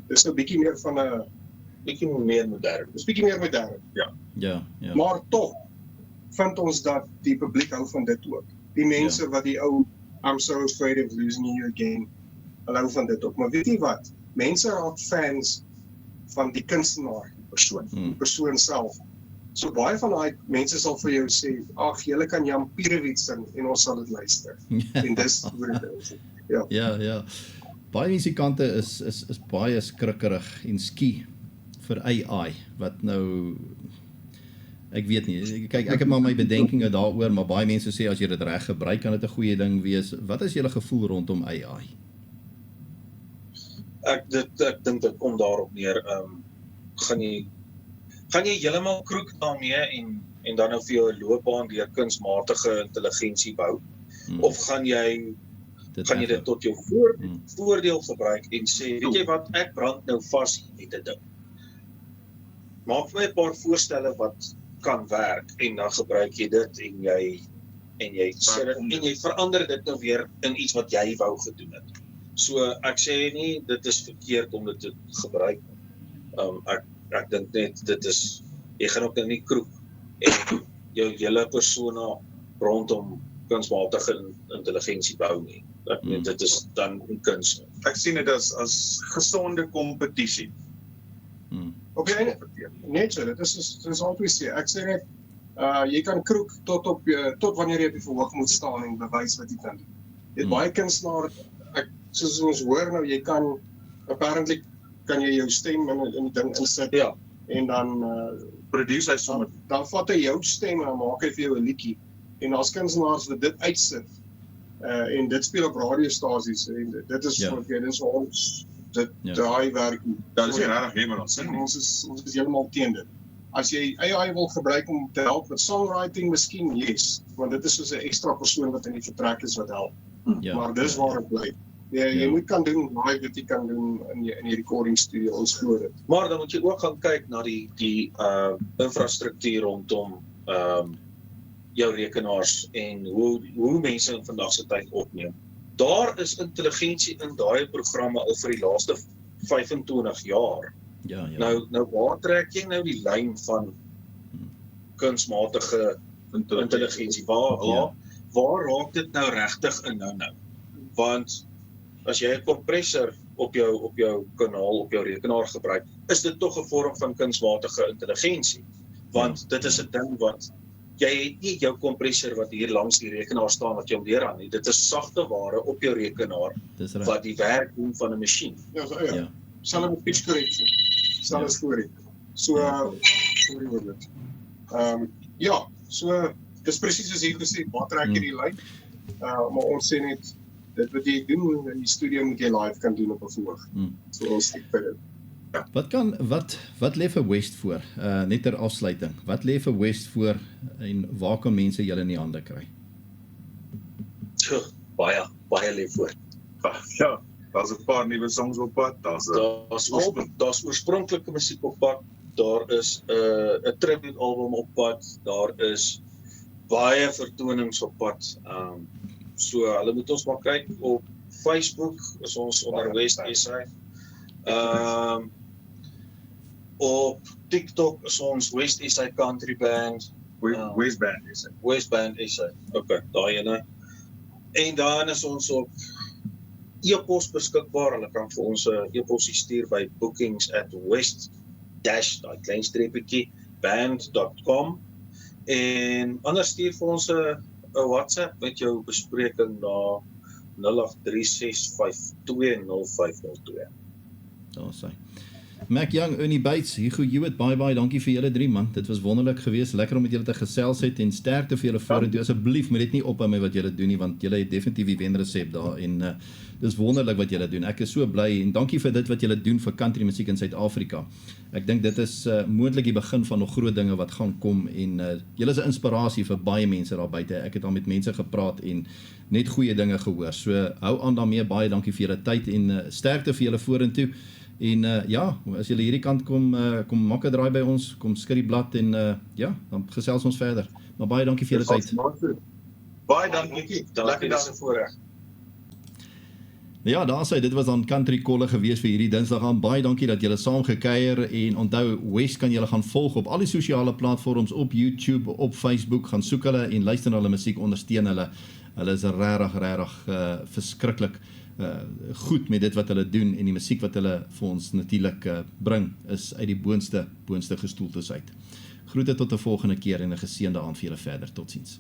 dis 'n bietjie meer van 'n bietjie meer modern. Dis bietjie meer modern. Ja. Maar tog vind ons dat die publiek hou van dit ook. Die mense wat die ou I'm so afraid of losing you again, hulle hou van dit ook. Maar weet jy wat? Mense raak fans van die kunstenaar, die persoon self. So baie van daai mense sal vir jou sê, ag, julle kan Jan Pierewits sing en ons sal dit luister. En dis hoe dit is. Ja. Baie musikante is baie skrikkerig en skie vir AI, wat nou, ek weet nie, kyk, ek het maar my bedenkinge daaroor, maar baie mense sê, as jy dit reg gebruik, kan dit 'n goeie ding wees. Wat is julle gevoel rondom AI? Ek dink dit kom daarop neer, gaan jy heeltemal kroek daarmee en dan nou vir jou 'n loopbaan deur kunsmatige intelligensie bou, of gaan jy dit tot jou voordeel gebruik en sê, weet jy wat, ek brand nou vas met 'n ding. Maak vir my 'n paar voorstelle wat kan werk en dan gebruik jy dit en jy sê dit en jy verander dit nou weer in iets wat jy wou gedoen het. So ek sê nie dit is verkeerd om dit te gebruik. Ek dink net dit is, jy gaan ook nou nie kroek en jou hele persona rondom kunsmatige intelligensie bou nie. Dit is dan nie kuns nie. Ek sien dit as gesonde kompetisie. Op die einde, net so, dit is altyd sê, ek sê net, jy kan kroek tot wanneer jy op die verhoog moet staan en bewys wat jy kan doen. Jy het baie kunstenaar, soos ons hoor nou, jy kan, apparently kan jy jou stem in die ding insit, en dan, Produce hy sommer. Dan vat hy jou stem en dan maak hy vir jou 'n liedjie, en as kunstenaars wat dit uitsit, en dit speel op radiostasies, en dit is dit is ons, daai werk, Dat is nie regtig helemaal aan sin nie. Ons is heeltemal teen dit. As jy AI wil gebruik om te help met songwriting, miskien, yes, want dit is soos 'n ekstra persoon wat in die vertrek is wat help. Maar dis waar het bly. Jy moet kan doen wat jy kan doen in die recording studio, ons glo dit. Maar dan moet jy ook gaan kyk na die infrastruktuur rondom jou rekenaars en hoe mense in vandag se tyd opneem. Daar is intelligensie in daai programme al vir die laaste 25 jaar. Ja. Nou waar trek jy nou die lyn van kunsmatige intelligensie? Waar raak dit nou regtig in nou? Want as jy 'n kompressor op jou kanaal, op jou rekenaar gebruik, is dit tog 'n vorm van kunsmatige intelligensie. Want dit is 'n ding wat jy het nie jou kompressor wat hier langs die rekenaar staan wat jy hom deur aan nie. Dit is sagte ware op jou rekenaar wat die werk doen van 'n masjien. Ja. Selfs met pitch correctie. Selfs storie. So so dis presies soos hier gesê, waar trek jy die lyn? Maar ons sê net dit wat jy doen in die studio moet jy live kan doen op 'n verhoog. So ons stiek by dit. Wat lê vir West voor? Net ter afsluiting. Wat lê vir West voor en waar kan mense julle in die hande kry? Baie lê voor. Ja, daar's 'n paar nuwe songs op pad. Daar's oorspronklike musiek op pad. Daar is 'n tribute album op pad. Daar is baie vertonings op pad. So hulle moet ons maar kyk op Facebook, is ons onder West SA. Op TikTok is ons West SA Country Band. West Band is it. West Band SA. Okay, daai ene. En dan is ons op e-pos beskikbaar. Hulle kan vir ons 'n e-posie stuur by bookings@west-band.com en anders stuur vir ons 'n WhatsApp met jou bespreking na 0836520502. Daar sê. Mac Young, Ernie Bates, Hugo Hewitt, baie dankie vir julle 3 man. Dit was wonderlik geweest, lekker om met julle te gesels het en sterkte vir julle vorentoe. Asseblief moet dit nie ophou met wat julle doen nie, want julle het definitief die wenresep daar en dis wonderlik wat julle doen. Ek is so bly en dankie vir dit wat julle doen vir country musiek in Suid-Afrika. Ek dink dit is moontlik die begin van nog groot dinge wat gaan kom en julle is 'n inspirasie vir baie mense daar buite. Ek het al met mense gepraat en net goeie dinge gehoor. So hou aan daarmee, baie dankie vir julle tyd en sterkte vir julle vorentoe. En as julle hierdie kant kom maak 'n draai by ons, kom skud die blad en dan gesels ons verder. Maar baie dankie vir julle tyd. Baie dankie. Lekker dag voorreg. Ja, daar sê, dit was dan Country Kolle gewees vir hierdie Dinsdag aan. Baie dankie dat julle saam gekuier en onthou, West kan julle gaan volg op al die sosiale platforms, op YouTube, op Facebook, gaan soek hulle en luister na hulle musiek, ondersteun hulle. Hulle is regtig verskriklik goed met dit wat hulle doen en die musiek wat hulle vir ons natuurlik bring is uit die boonste gestoeltes uit. Groete tot 'n volgende keer en 'n geseënde aand vir julle verder. Totsiens.